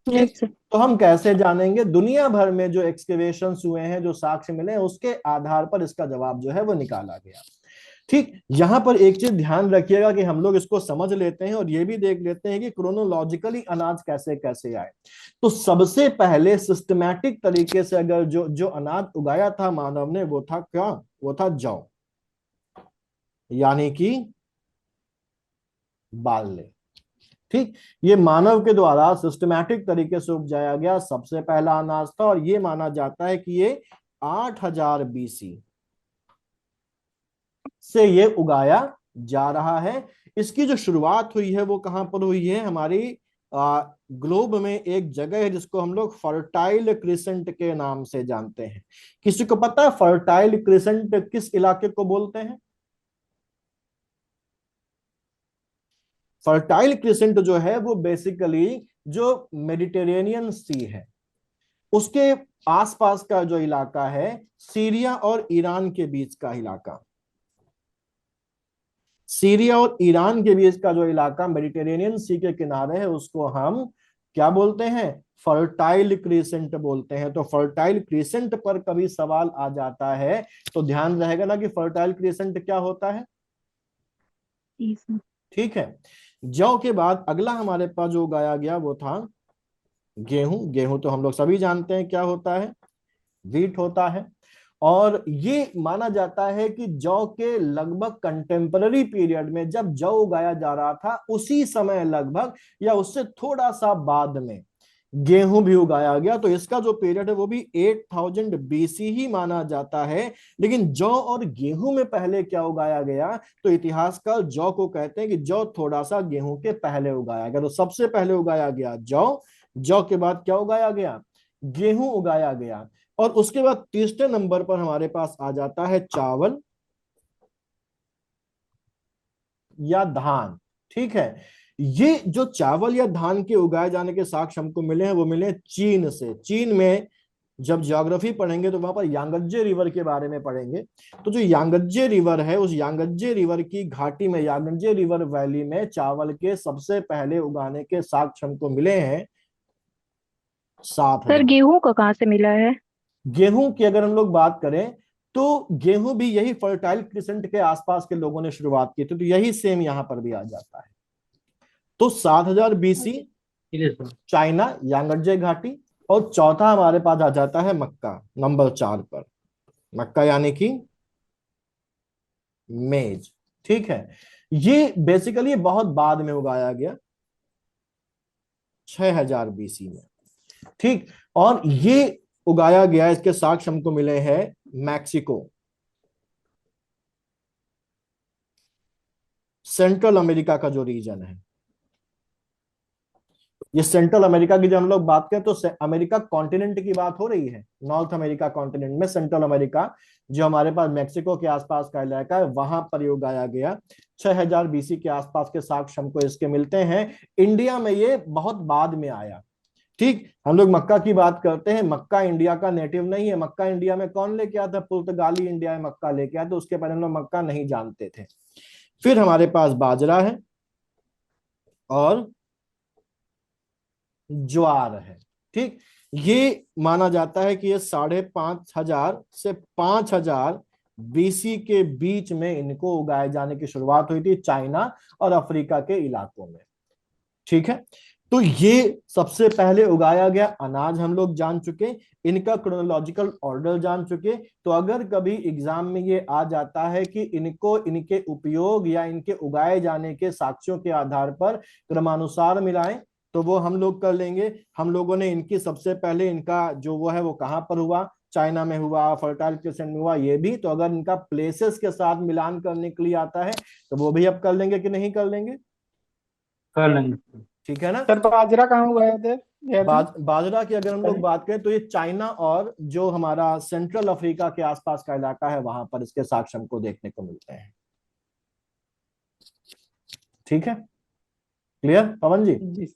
Yes sir. तो हम कैसे जानेंगे? दुनिया भर में जो एक्सकेवेशंस हुए हैं, जो साक्ष्य मिले हैं, उसके आधार पर इसका जवाब जो है वो निकाला गया। ठीक। यहां पर एक चीज ध्यान रखिएगा कि हम लोग इसको समझ लेते हैं और ये भी देख लेते हैं कि क्रोनोलॉजिकली अनाज कैसे कैसे आए। तो सबसे पहले सिस्टमैटिक तरीके से अगर जो जो अनाज उगाया था मानव ने वो था क्या? वो था जौ, यानी कि बार्ले। ठीक। ये मानव के द्वारा सिस्टमैटिक तरीके से उपजाया गया सबसे पहला अनाज था। और ये माना जाता है कि ये 8000 BC से ये उगाया जा रहा है। इसकी जो शुरुआत हुई है वो कहां पर हुई है? हमारी ग्लोब में एक जगह है जिसको हम लोग फर्टाइल क्रिसेंट के नाम से जानते हैं। किसी को पता है फर्टाइल क्रिसेंट किस इलाके को बोलते हैं? फर्टाइल क्रिसेंट जो है वो बेसिकली जो मेडिटेरेनियन सी है उसके आसपास का जो इलाका है, सीरिया और ईरान के बीच का इलाका। सीरिया और ईरान के बीच का जो इलाका मेडिटेरेनियन सी के किनारे है उसको हम क्या बोलते हैं? फर्टाइल क्रिसेंट बोलते हैं। तो फर्टाइल क्रिसेंट पर कभी सवाल आ जाता है तो ध्यान रहेगा ना कि फर्टाइल क्रिसेंट क्या होता है? ठीक है। जौ के बाद अगला हमारे पास जो उगाया गया वो था गेहूं। गेहूं तो हम लोग सभी जानते हैं क्या होता है, व्हीट होता है। और ये माना जाता है कि जौ के लगभग कंटेम्पररी पीरियड में जब जौ उगाया जा रहा था उसी समय लगभग या उससे थोड़ा सा बाद में गेहूं भी उगाया गया। तो इसका जो पीरियड है वो भी 8000 बीसी ही माना जाता है। लेकिन जौ और गेहूं में पहले क्या उगाया गया, तो इतिहासकार जौ को कहते हैं कि जौ थोड़ा सा गेहूं के पहले उगाया गया। तो सबसे पहले उगाया गया जौ, जौ के बाद क्या उगाया गया, गेहूं उगाया गया। और उसके बाद तीसरे नंबर पर हमारे पास आ जाता है चावल या धान। ठीक है। ये जो चावल या धान के उगाए जाने के साक्ष्य हमको मिले हैं वो मिले हैं चीन से। चीन में जब ज्योग्राफी पढ़ेंगे तो वहां पर यांगत्जे रिवर के बारे में पढ़ेंगे। तो जो यांगत्जे रिवर है उस यांगत्जे रिवर की घाटी में, यांगत्जे रिवर वैली में चावल के सबसे पहले उगाने के साक्ष्य हमको मिले हैं सर 7000। गेहूं का कहाँ से मिला है? गेहूं की अगर हम लोग बात करें तो गेहूं भी यही फर्टाइल क्रिसेंट के आसपास के लोगों ने शुरुआत की थी, तो यही सेम यहां पर भी आ जाता है। तो 7000 बीसी चलिए सर। चाइना यांगत्जे घाटी। और चौथा हमारे पास आ जाता है मक्का नंबर 4 पर, मक्का यानी कि मेज। ठीक है। ये बेसिकली बहुत बाद में उगाया गया 6000 बीसी में। ठीक। और ये उगाया गया, इसके साक्ष्य हमको मिले हैं मैक्सिको, सेंट्रल अमेरिका का जो रीजन है। ये सेंट्रल अमेरिका की जब हम लोग बात करें तो अमेरिका कॉन्टिनेंट की बात हो रही है, नॉर्थ अमेरिका कॉन्टिनेंट में सेंट्रल अमेरिका जो हमारे पास मैक्सिको के आसपास का इलाका है वहां पर ये उगाया गया। 6000 बीसी के आसपास के साक्ष्य हमको इसके मिलते हैं। इंडिया में ये बहुत बाद में आया। ठीक। हम लोग मक्का की बात करते हैं, मक्का इंडिया का नेटिव नहीं है। मक्का इंडिया में कौन लेके आया था, पुर्तगाली इंडिया में मक्का लेके आया, तो उसके पहले हम लोग मक्का नहीं जानते थे। फिर हमारे पास बाजरा है और ज्वार है। ठीक। ये माना जाता है कि ये 5500 से 5000 बीसी के बीच में इनको उगाए जाने की शुरुआत हुई थी चाइना और अफ्रीका के इलाकों में। ठीक है। तो ये सबसे पहले उगाया गया अनाज हम लोग जान चुके, इनका क्रोनोलॉजिकल ऑर्डर जान चुके। तो अगर कभी एग्जाम में ये आ जाता है कि इनको इनके उपयोग या इनके उगाए जाने के साक्ष्यों के आधार पर क्रमानुसार मिलाएं तो वो हम लोग कर लेंगे। हम लोगों ने इनकी सबसे पहले इनका जो वो है वो कहां पर हुआ, चाइना में हुआ, फर्टाइल क्रिसेंट में हुआ ये भी। तो अगर इनका प्लेसेस के साथ मिलान करने के लिए आता है तो वो भी अब कर लेंगे कि नहीं कर लेंगे? कर लेंगे। ठीक है ना। सर बाजरा कहाँ उगाया थे गया था? बाजरा की अगर हम लोग बात करें तो ये चाइना और जो हमारा सेंट्रल अफ्रीका के आसपास का इलाका है वहां पर इसके साक्ष्य हमको देखने को मिलते हैं। ठीक है, क्लियर पवन जी? जी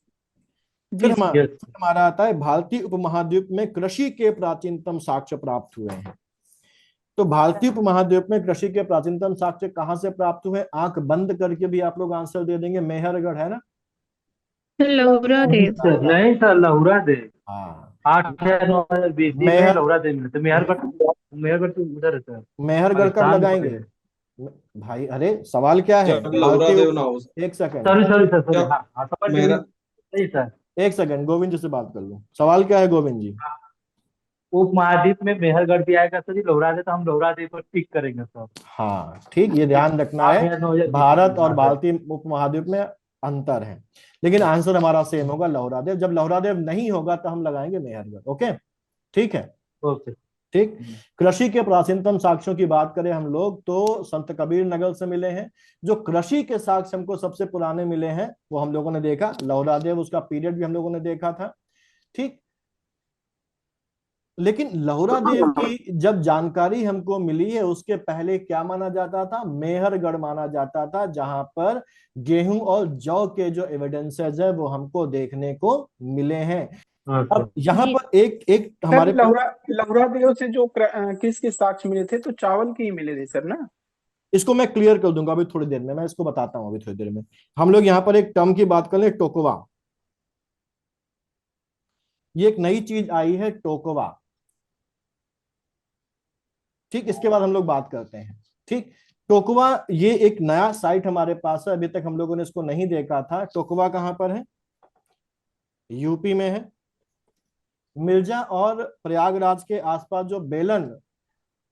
फिर जी सर। यस। हमारा आता है भारतीय उपमहाद्वीप में कृषि के प्राचीनतम साक्ष्य प्राप्त हुए हैं। तो भारतीय उपमहाद्वीप में कृषि के प्राचीनतम साक्ष्य कहां से प्राप्त हुए? आंख बंद करके भी आप लोग आंसर दे देंगे, मेहरगढ़ है ना। लौरा देव। नहीं सर, लहुरा दे। हाँ, 8 या 9 बीसी में मेहर लहुरा दे मिलते। मेहरगढ़ तो उधर है सर, मेहरगढ़ कब राजस्थान में लगाएंगे पड़ेगा। भाई? अरे सवाल क्या है जब लौरा भारतीय देव ना हो। एक second, sorry sorry sir, sorry. क्या हाँ हाँ, समझ गए। मेरा नहीं सर। एक सेकंड, गोविंद जी से बात कर लूं। सवाल क्या है गोविंद जी? उप महाद्वीप में मेहरगढ़ भी आएगा सर जी, लहुरा दे तो हम लहुरा दे पर टिक करेंगे सर। हाँ ठीक, ये ध्यान रखना आठ है, या 9 या 20 भारत और हाँ सर। भारतीय उपमहाद्वीप में अंतर है। लेकिन आंसर हमारा सेम होगा, लौहरादेव। जब लौहरादेव नहीं होगा तो हम लगाएंगे मेहरगढ़। ओके, ठीक है। ओके। ठीक। कृषि के प्राचीनतम साक्ष्यों की बात करें हम लोग तो संत कबीर नगर से मिले हैं। जो कृषि के साक्ष्य हमको सबसे पुराने मिले हैं वो हम लोगों ने देखा लौहरादेव, उसका पीरियड भी हम लोगों ने देखा था। ठीक। लेकिन लहुरा देव की जब जानकारी हमको मिली है उसके पहले क्या माना जाता था? मेहरगढ़ माना जाता था, जहां पर गेहूं और जौ के जो एविडेंसेस है वो हमको देखने को मिले हैं। ओके। अब यहाँ जी। पर एक एक सर हमारे लहुरा लहुरा देव से जो किस किस साक्ष्य मिले थे, तो चावल के ही मिले थे सर ना? इसको मैं क्लियर कर दूंगा अभी थोड़ी देर में, मैं इसको बताता हूँ अभी थोड़ी देर में। हम लोग यहाँ पर एक टर्म की बात कर ले, टोकवा। ये एक नई चीज आई है, टोकवा। ठीक, इसके बाद हम लोग बात करते हैं। ठीक, टोकवा ये एक नया साइट हमारे पास है, अभी तक हम लोगों ने इसको नहीं देखा था। टोकवा कहां पर है? यूपी में है। मिर्जा और प्रयागराज के आसपास जो बेलन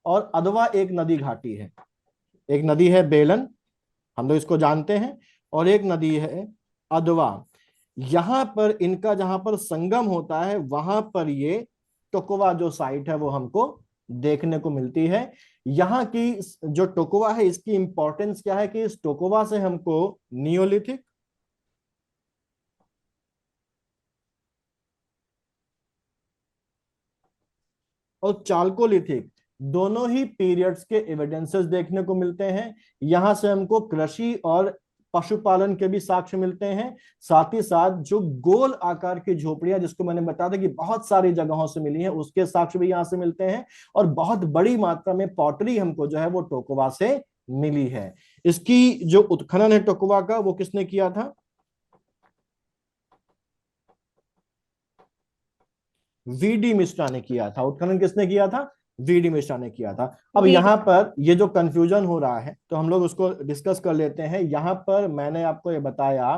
और अदवा एक नदी घाटी है, एक नदी है बेलन, हम लोग इसको जानते हैं, और एक नदी है अदवा। यहां पर इनका जहां पर संगम होता है वहां पर ये टोकवा जो साइट है वो हमको देखने को मिलती है। यहाँ की जो टोकवा है इसकी इंपॉर्टेंस क्या है कि इस टोकवा से हमको नियोलिथिक और चाल्कोलिथिक दोनों ही पीरियड्स के एविडेंसेस देखने को मिलते हैं। यहां से हमको कृषि और पशुपालन के भी साक्ष्य मिलते हैं। साथ ही साथ जो गोल आकार की झोपड़ियां जिसको मैंने बताया था कि बहुत सारी जगहों से मिली हैं, उसके साक्ष्य भी यहां से मिलते हैं। और बहुत बड़ी मात्रा में पॉटरी हमको जो है वो टोकवा से मिली है। इसकी जो उत्खनन है टोकवा का वो किसने किया था? वीडी मिश्रा ने किया था। उत्खनन किसने किया था? वीडी मिश्रा ने किया था। अब यहाँ पर ये जो कंफ्यूजन हो रहा है तो हम लोग उसको डिस्कस कर लेते हैं। यहाँ पर मैंने आपको ये बताया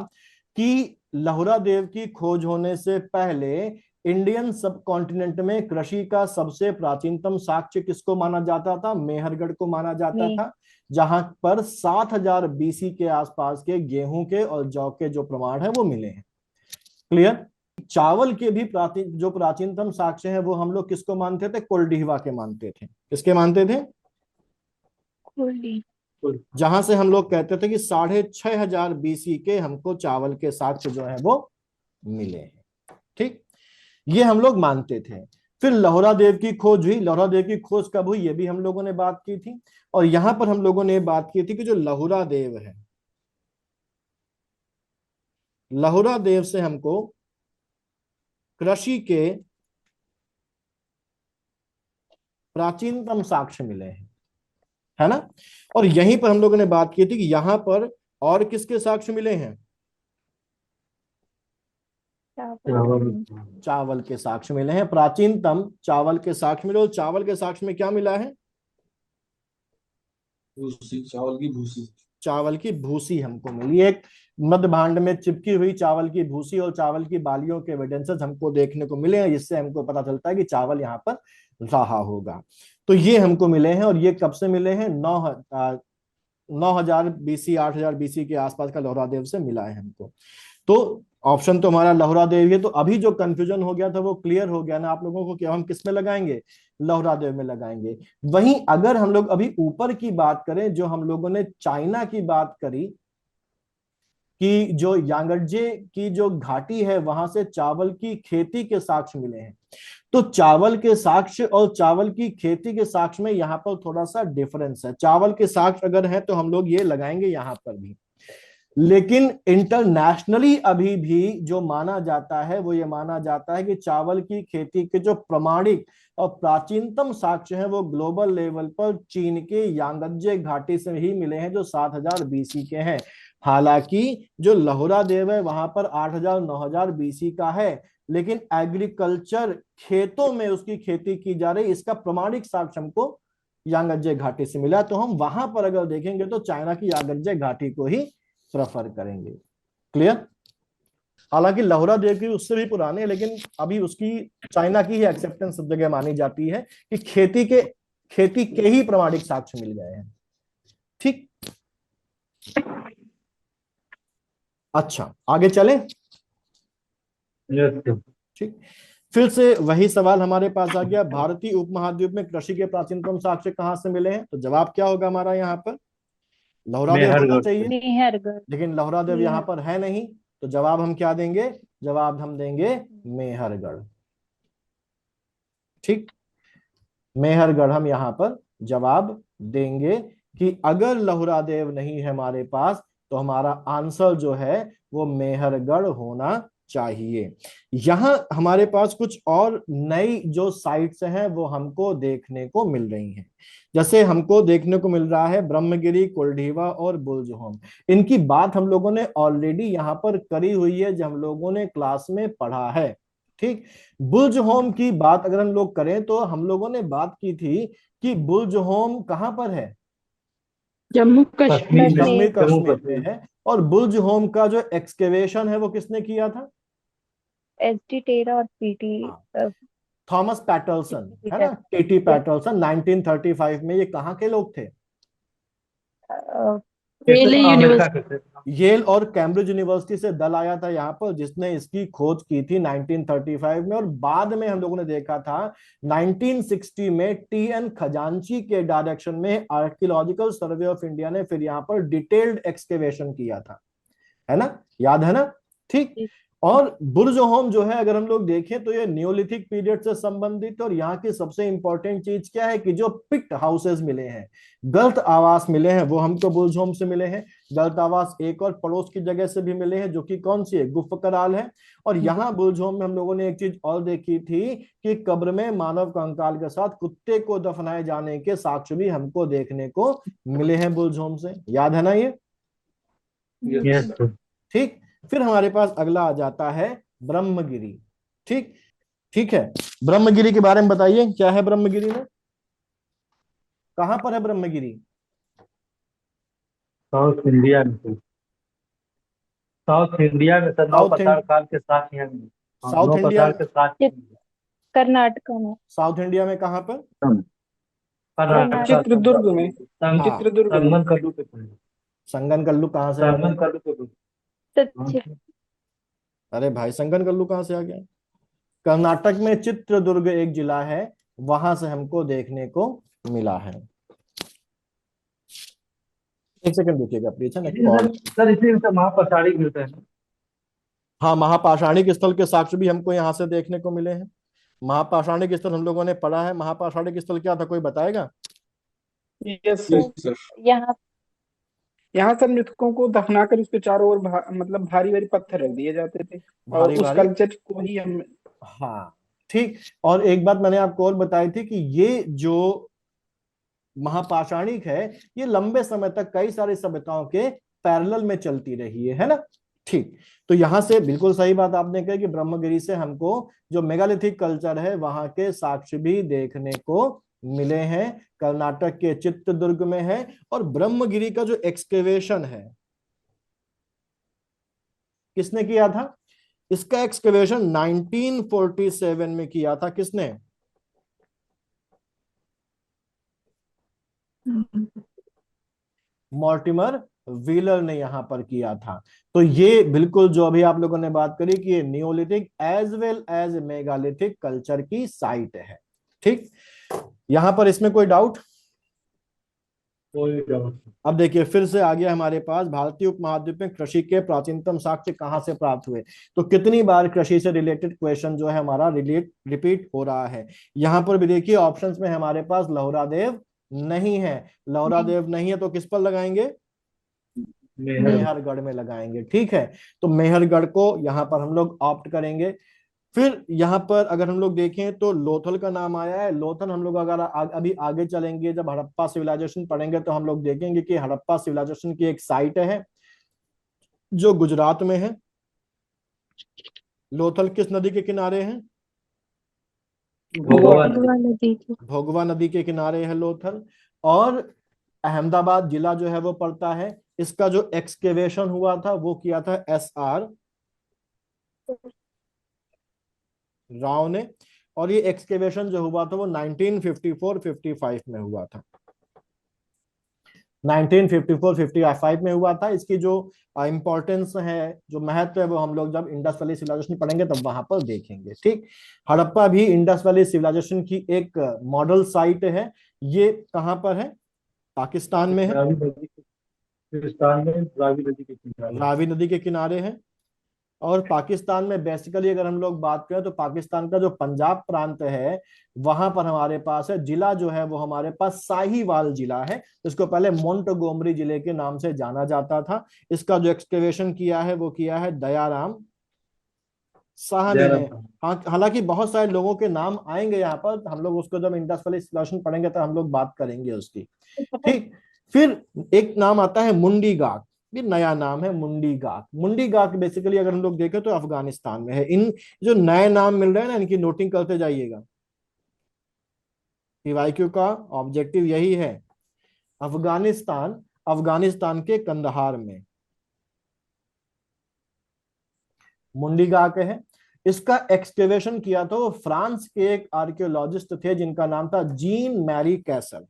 कि लहुरा देव की खोज होने से पहले इंडियन सब कॉन्टिनेंट में कृषि का सबसे प्राचीनतम साक्ष्य किसको माना जाता था? मेहरगढ़ को माना जाता था, जहां पर 7000 बीसी के आसपास के गेहूं के और जौ के जो प्रमाण है वो मिले हैं। क्लियर? चावल के भी जो प्राचीनतम साक्ष्य है वो हम लोग किसको मानते थे? कोल्डिहवा के मानते थे। किसके मानते थे? जहां से हम लोग कहते थे कि 6500 बीसी के हमको चावल के साक्ष्य जो है वो मिले हैं। ठीक, ये हम लोग मानते थे। फिर लहुरा देव की खोज हुई। लहुरा देव की खोज कब हुई ये भी हम लोगों ने बात की थी। और यहां पर हम लोगों ने बात की थी कि जो लहुरा देव है, लहुरा देव से हमको कृषि के प्राचीनतम साक्ष्य मिले हैं, है ना। और यहीं पर हम लोगों ने बात की थी कि यहां पर और किसके साक्ष्य मिले हैं? चावल के साक्ष्य मिले हैं। प्राचीनतम चावल के साक्ष्य मिले। और चावल के साक्ष्य में क्या मिला है? भूसी, चावल की भूसी। चावल की भूसी हमको मिली, एक मध्य भांड में चिपकी हुई चावल की भूसी और चावल की बालियों के एविडेंसेस हमको देखने को मिले हैं, जिससे हमको पता चलता है कि चावल यहाँ पर रहा होगा। तो ये हमको मिले हैं। और ये कब से मिले हैं? 9000 बीसी, 8000 बीसी के आसपास का लहुरा देव से मिला है हमको। तो ऑप्शन तो हमारा लहुरा देव है। तो अभी जो कंफ्यूजन हो गया था वो क्लियर हो गया ना आप लोगों को कि हम किस में लगाएंगे? लहुरा देव में लगाएंगे। वहीं अगर हम लोग अभी ऊपर की बात करें, जो हम लोगों ने चाइना की बात करी कि जो यांगजे की जो घाटी है वहां से चावल की खेती के साक्ष्य मिले हैं, तो चावल के साक्ष्य और चावल की खेती के साक्ष्य में यहाँ पर थोड़ा सा डिफरेंस है। चावल के साक्ष्य अगर है तो हम लोग ये लगाएंगे यहाँ पर भी, लेकिन इंटरनेशनली अभी भी जो माना जाता है वो ये माना जाता है कि चावल की खेती के जो प्रमाणिक और प्राचीनतम साक्ष्य हैं वो ग्लोबल लेवल पर चीन के यांगजे घाटी से ही मिले हैं, जो 7000 बीसी के हैं। हालांकि जो लहुरा देव है वहां पर 8000 9000 बीसी का है, लेकिन एग्रीकल्चर खेतों में उसकी खेती की जा रही, इसका प्रमाणिक साक्ष्य हमको यांगजे घाटी से मिला। तो हम वहां पर अगर देखेंगे तो चाइना की यांगजे घाटी को ही प्रेफर करेंगे। क्लियर? हालांकि लहुरा देव की उससे भी पुराने है, लेकिन अभी उसकी चाइना की ही एक्सेप्टेंस सब जगह मानी जाती है कि खेती के ही प्रमाणिक साक्ष्य मिल गए हैं। ठीक, अच्छा आगे चलें। ठीक, फिर से वही सवाल हमारे पास आ गया, भारतीय उपमहाद्वीप में कृषि के प्राचीनतम साक्ष्य कहां से मिले हैं? तो जवाब क्या होगा हमारा? यहाँ पर लहुरा देव होना चाहिए, लेकिन लहुरा देव यहाँ पर है नहीं। तो जवाब हम क्या देंगे? जवाब हम देंगे मेहरगढ़। ठीक, मेहरगढ़ हम यहाँ पर जवाब देंगे कि अगर लहुरा देव नहीं है हमारे पास तो हमारा आंसर जो है वो मेहरगढ़ होना चाहिए। यहां हमारे पास कुछ और नई जो साइट्स हैं वो हमको देखने को मिल रही हैं। जैसे हमको देखने को मिल रहा है ब्रह्मगिरी, कोल्ढीवा और बुल्जहोम। इनकी बात हम लोगों ने ऑलरेडी यहाँ पर करी हुई है, जो हम लोगों ने क्लास में पढ़ा है। ठीक, बुल्जहोम की बात अगर हम लोग करें तो हम लोगों ने बात की थी कि बुल्जहोम कहां पर है? जम्मू कश्मीर में, जम्मू कश्मीर। जम्मू कश्मीर में कश्मीर। है। और बुर्ज होम का जो एक्सकेवेशन है वो किसने किया था? एसडी टेरा और पीटी हाँ, थॉमस पैटरसन, है ना, टेक। टीटी पैटरसन 1935 में। ये कहाँ के लोग थे? येले अमेरिका यूनिवर्सिटी। के थे। येल और कैम्ब्रिज यूनिवर्सिटी से दल आया था यहाँ पर, जिसने इसकी खोज की थी 1935 में। और बाद में हम लोगों ने देखा था 1960 में टी.एन. खजांची के डायरेक्शन में आर्कियोलॉजिकल सर्वे ऑफ इंडिया ने फिर यहाँ पर डिटेल्ड एक्सकेवेशन किया था, है ना, याद है ना? ठीक। और बुर्ज होम जो है, अगर हम लोग देखें तो ये नियोलिथिक पीरियड से संबंधित। और यहाँ की सबसे इंपॉर्टेंट चीज क्या है कि जो पिट हाउसेस मिले हैं, गलत आवास मिले हैं, वो हमको बुर्ज होम से मिले हैं। गलत आवास एक और पड़ोस की जगह से भी मिले हैं, जो कि कौन सी है? गुफ कराल है। और यहाँ बुर्ज होम में हम लोगों ने एक चीज और देखी थी कि कब्र में मानव कंकाल के साथ कुत्ते को दफनाए जाने के साक्ष्य भी हमको देखने को मिले हैं बुर्ज होम से। याद है ना ये? Yes sir. ठीक। फिर हमारे पास अगला आ जाता है ब्रह्मगिरी। ठीक, ठीक है। ब्रह्मगिरी के बारे में बताइए, क्या है ब्रह्मगिरी में? कहां पर है ब्रह्मगिरी? साउथ इंडिया में सर। साउथ इंडिया में सर, नौ साउथ पताल काल के साथ यहाँ। हाँ, साउथ नौ इंडिया, पताल के साथ। कर्नाटका में। साउथ इंडिया में कहां पर? कर्नाटका, चित्रदुर्ग में। हाँ, चित्रदुर्ग में। संगम कल्लू के पास। संगन कल्लू कहां से आ गया? संगम कल्लू के पास। हाँ, सच। अरे भाई, संगन कल्लू कहां से आ गया? कर्नाटक में चित्रदुर्ग एक जिला है, वहां से हमको देखने को मिला है। एक सेकंड रुकिएगा प्लीज, है ना, कॉल। सर इसी में से महापसाड़ी गिरते हैं। हाँ, महापाषाणिक स्थल के साक्ष्य भी हमको यहाँ से देखने को मिले हैं। महापाषाणिक स्थल हम लोगों ने पढ़ा है। महापाषाणिक स्थल क्या था, कोई बताएगा? Yes yes sir. सर। यहाँ यहाँ सब मृतकों को दफनाकर उसके चारों ओर मतलब भारी भारी पत्थर रख दिए जाते थे, और भारी उस भारी, कल्चर को ही हम। हाँ, ठीक। और एक बात मैंने आपको और बताई थी कि ये जो महापाषाणिक है, ये लंबे समय तक कई सारी सभ्यताओं के पैरेलल में चलती रही है ना? ठीक। तो यहां से बिल्कुल सही बात आपने कही कि ब्रह्मगिरी से हमको जो मेगालिथिक कल्चर है वहां के साक्ष्य भी देखने को मिले हैं। कर्नाटक के चित्रदुर्ग में है। और ब्रह्मगिरी का जो एक्सकेवेशन है, किसने किया था? इसका एक्सकेवेशन 1947 में किया था। किसने? मॉर्टिमर व्हीलर ने यहां पर किया था। तो ये बिल्कुल जो अभी आप लोगों ने बात करी कि ये neolithic as well as megalithic culture की साइट है। ठीक, यहां पर इसमें कोई डाउट? कोई डाउट नहीं। अब देखिए, फिर से आ गया हमारे पास भारतीय उपमहाद्वीप में कृषि के प्राचीनतम साक्ष्य कहां से प्राप्त हुए। तो कितनी बार कृषि से रिलेटेड क्वेश्चन जो है हमारा रिपीट हो रहा है। यहां पर भी देखिए ऑप्शंस में हमारे पास लौहरादेव नहीं है। लौहरादेव नहीं है तो किस पर लगाएंगे? मेहरगढ़ में लगाएंगे। ठीक है, तो मेहरगढ़ को यहां पर हम लोग ऑप्ट करेंगे। फिर यहां पर अगर हम लोग देखें तो लोथल का नाम आया है। लोथल हम लोग अगर अभी आगे चलेंगे, जब हड़प्पा सिविलाइजेशन पढ़ेंगे तो हम लोग देखेंगे कि हड़प्पा सिविलाइजेशन की एक साइट है जो गुजरात में है। लोथल किस नदी के किनारे है? भगवान। नदी की। भोगवा नदी के किनारे है लोथल। और अहमदाबाद जिला जो है वो पड़ता है। इसका जो एक्सकेवेशन हुआ था वो किया था एस.आर. राव ने। और ये एक्सकेवेशन जो हुआ था वो 1954-55 में हुआ था। 1954-55 में हुआ था। इसकी जो इंपॉर्टेंस है, जो महत्व है, वो हम लोग जब इंडस वैली सिविलाइजेशन पढ़ेंगे तब वहां पर देखेंगे। ठीक, हड़प्पा भी इंडस वैली सिविलाइजेशन की एक मॉडल साइट है। ये कहां पर है? पाकिस्तान में है। रावी नदी के, हिंदुस्तान में रावी नदी के किनारे। रावी नदी के किनारे है। और पाकिस्तान में बेसिकली अगर हम लोग बात करें तो पाकिस्तान का जो पंजाब प्रांत है वहां पर हमारे पास है जिला जो है वो हमारे पास साहिवाल जिला है। इसको पहले मोंटगोमरी जिले के नाम से जाना जाता था। इसका जो एक्सकेवेशन किया है वो किया है दयाराम साहनी ने। हाँ, हालांकि बहुत सारे लोगों के नाम आएंगे यहाँ पर, हम लोग उसको जब इंडस वैली सिविलाइजेशन पढ़ेंगे तो हम लोग बात करेंगे उसकी। ठीक, फिर एक नाम आता है मुंडी गाक। ये नया नाम है मुंडी गाक। मुंडी गाक बेसिकली अगर हम लोग देखें तो अफगानिस्तान में है। इन जो नए नाम मिल रहे हैं ना, इनकी नोटिंग करते जाइएगा। पीवाईक्यू का ऑब्जेक्टिव यही है। अफगानिस्तान अफगानिस्तान के कंदहार में। मुंडी गाक है। इसका एक्सकेवेशन किया था वो फ्रांस के एक आर्कियोलॉजिस्ट थे जिनका नाम था Jean Marie Casal.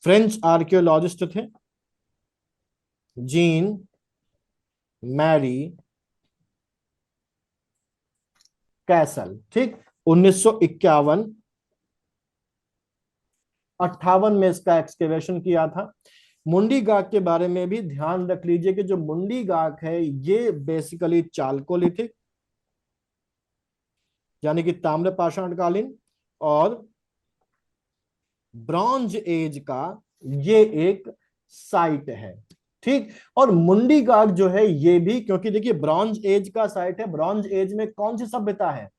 French archaeologist थे जीन मैरी कैसल। ठीक, 1951 58 में इसका एक्सकेवेशन किया था। मुंडी गाक के बारे में भी ध्यान रख लीजिए कि जो मुंडी गाक है ये बेसिकली चालकोलिथिक यानी कि ताम्र पाषाणकालीन और ब्रॉन्ज एज का ये एक साइट है। ठीक, और मुंडी गाक जो है ये भी, क्योंकि देखिए ब्रॉन्ज एज का साइट है, ब्रॉन्ज एज में कौन सी सभ्यता है?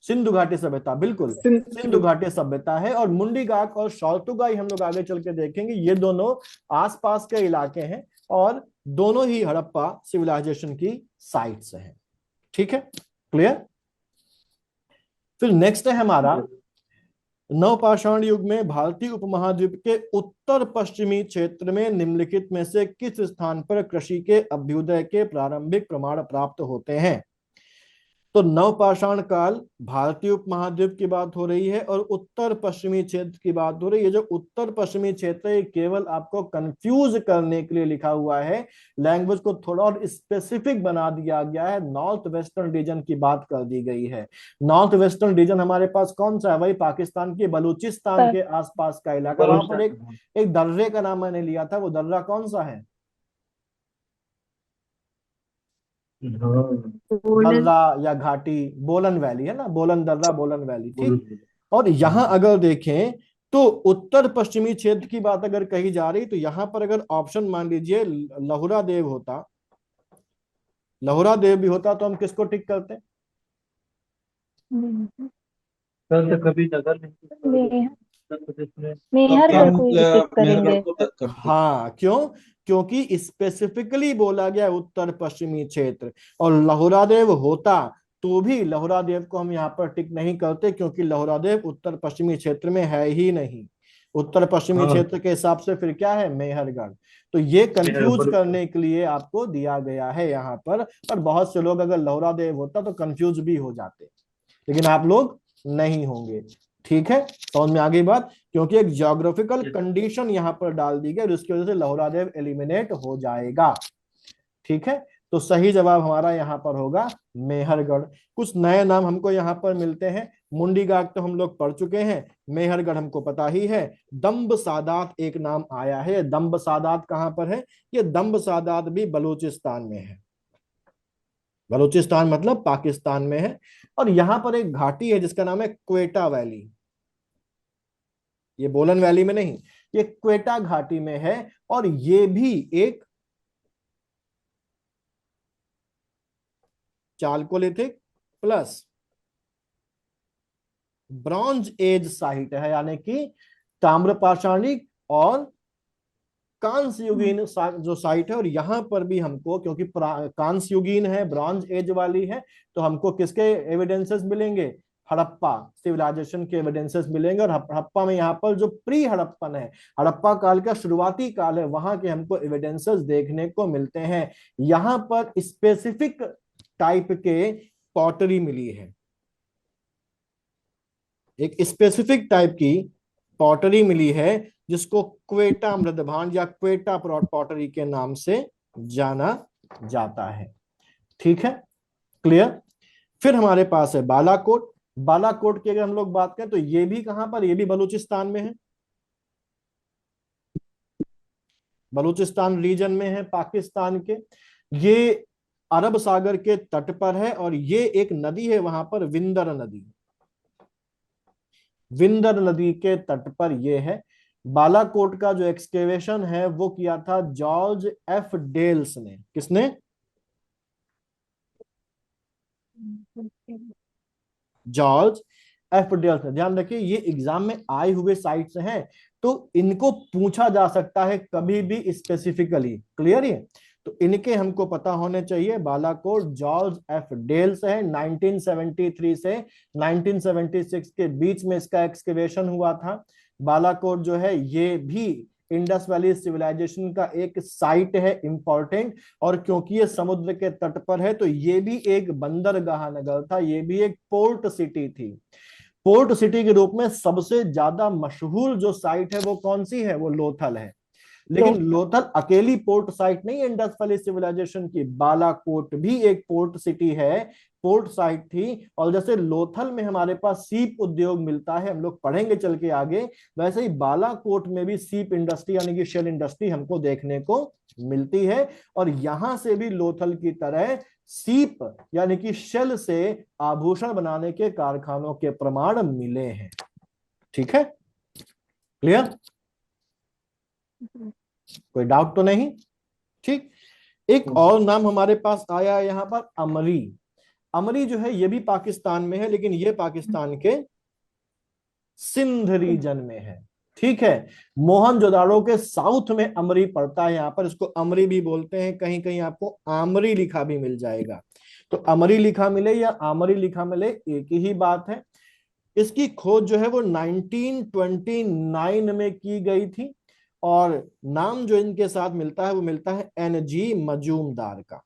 सिंधु घाटी सभ्यता, बिल्कुल सिंधु घाटी सभ्यता है। और मुंडी गाक और शौतुगाई हम लोग आगे चल के देखेंगे, ये दोनों आसपास के इलाके हैं और दोनों ही हड़प्पा सिविलाइजेशन की साइट्स हैं। ठीक है, क्लियर। फिर नेक्स्ट है हमारा नवपाषाण युग में भारतीय उपमहाद्वीप के उत्तर पश्चिमी क्षेत्र में निम्नलिखित में से किस स्थान पर कृषि के अभ्युदय के प्रारंभिक प्रमाण प्राप्त होते हैं? तो नवपाषाण काल भारतीय उपमहाद्वीप की बात हो रही है और उत्तर पश्चिमी क्षेत्र की बात हो रही है। जो उत्तर पश्चिमी क्षेत्र है केवल आपको कंफ्यूज करने के लिए लिखा हुआ है, लैंग्वेज को थोड़ा और स्पेसिफिक बना दिया गया है। नॉर्थ वेस्टर्न रीजन की बात कर दी गई है। नॉर्थ वेस्टर्न रीजन हमारे पास कौन सा है? वही पाकिस्तान के बलूचिस्तान के आसपास का इलाका। वहां पर एक दर्रे का नाम मैंने लिया था, वो दर्रा कौन सा है? दर्रा या घाटी, बोलन वैली है ना, बोलन दर्रा, बोलन वैली। ठीक, और यहां अगर देखें तो उत्तर पश्चिमी क्षेत्र की बात अगर कही जा रही तो यहां पर अगर ऑप्शन मान लीजिए लहुरा देव होता, लहुरा देव भी होता तो हम किसको टिक करते? तो कभी नगर मेहरगढ़ को ही टिक करेंगे। हाँ, क्यों? क्योंकि स्पेसिफिकली बोला गया उत्तर पश्चिमी क्षेत्र, और लहुरादेव होता तो भी लहुरादेव को हम यहाँ पर टिक नहीं करते क्योंकि लहुरादेव उत्तर पश्चिमी क्षेत्र में है ही नहीं। उत्तर पश्चिमी क्षेत्र के हिसाब से फिर क्या है? मेहरगढ़। तो ये कंफ्यूज करने के लिए आपको दिया गया है यहाँ पर बहुत से लोग अगर लहुरादेव होता तो कंफ्यूज भी हो जाते, लेकिन आप लोग नहीं होंगे। ठीक है, समझ में आ गई बात? क्योंकि एक ज्योग्राफिकल कंडीशन यहां पर डाल दी गई, उसकी वजह से लहुरादेव एलिमिनेट हो जाएगा। ठीक है, तो सही जवाब हमारा यहां पर होगा मेहरगढ़। कुछ नए नाम हमको यहां पर मिलते हैं। मुंडी गाक तो हम लोग पढ़ चुके हैं, मेहरगढ़ हमको पता ही है। दम्ब सादात एक नाम आया है। दम्ब सादात कहां पर है? ये दम्ब सादात भी बलूचिस्तान में है। बलूचिस्तान मतलब पाकिस्तान में है। और यहां पर एक घाटी है जिसका नाम है क्वेटा वैली। ये बोलन वैली में नहीं, ये क्वेटा घाटी में है। और ये भी एक Chalcolithic plus bronze age site है, यानी कि ताम्रपाषाणिक और कांस्य युगीन जो साइट है। और यहां पर भी हमको, क्योंकि कांस्य युगीन है, ब्रॉन्ज एज वाली है, तो हमको किसके एविडेंसेस मिलेंगे? हड़प्पा सिविलाइजेशन के एविडेंसेस मिलेंगे। और हड़प्पा में यहाँ पर जो प्री हड़प्पन है, हड़प्पा काल का शुरुआती काल है, वहां के हमको एविडेंसेस देखने को मिलते हैं। यहाँ पर स्पेसिफिक टाइप के पॉटरी मिली है, एक स्पेसिफिक टाइप की पॉटरी मिली है जिसको क्वेटा मृदभांड या क्वेटा पॉटरी के नाम से जाना जाता है। ठीक है, क्लियर। फिर हमारे पास है बालाकोट। बालाकोट की अगर हम लोग बात करें तो ये भी कहां पर? ये भी बलूचिस्तान में है, बलूचिस्तान रीजन में है पाकिस्तान के। ये अरब सागर के तट पर है और ये एक नदी है वहां पर, विंदर नदी। विंदर नदी के तट पर ये है। बालाकोट का जो एक्सकेवेशन है वो किया था जॉर्ज एफ डेल्स ने। किसने? जॉर्ज एफ डेल्स ने। ध्यान रखिए, ये एग्जाम में आए हुए साइट्स हैं तो इनको पूछा जा सकता है कभी भी स्पेसिफिकली। क्लियर है? तो इनके हमको पता होने चाहिए। बालाकोट जॉर्ज एफ डेल्स है, 1973 से 1976 के बीच में इसका एक्सकेवेशन हुआ था। बालाकोट जो है ये भी इंडस वैली सिविलाइजेशन का एक साइट है इंपॉर्टेंट, और क्योंकि ये समुद्र के तट पर है तो ये भी एक बंदरगाह नगर था, ये भी एक पोर्ट सिटी थी। पोर्ट सिटी के रूप में सबसे ज्यादा मशहूर जो साइट है वो कौन सी है, वो लोथल है। लेकिन लोथल अकेली पोर्ट साइट नहीं है इंडस वैली सिविलाइजेशन की, बालाकोट भी एक पोर्ट सिटी है, पोर्ट साइट थी। और जैसे लोथल में हमारे पास सीप उद्योग मिलता है, हम लोग पढ़ेंगे चल के आगे, वैसे ही बालाकोट में भी सीप इंडस्ट्री यानी कि शेल इंडस्ट्री हमको देखने को मिलती है। और यहां से भी लोथल की तरह सीप यानी कि शेल से आभूषण बनाने के कारखानों के प्रमाण मिले हैं। ठीक है, क्लियर? कोई डाउट तो नहीं? ठीक। एक और नाम हमारे पास आया यहाँ पर, अमरी। अमरी जो है ये भी पाकिस्तान में है, लेकिन ये पाकिस्तान के सिंध रीजन में है। ठीक है, मोहनजोदाड़ो के साउथ में अमरी पड़ता है, यहाँ पर इसको अमरी भी बोलते हैं, कहीं कहीं आपको आमरी लिखा भी मिल जाएगा। तो अमरी लिखा मिले या आमरी लिखा मिले एक ही बात है। इसकी खोज जो है वो 1929 में की गई थी, और नाम जो इनके साथ मिलता है वो मिलता है एनजी मजूमदार का।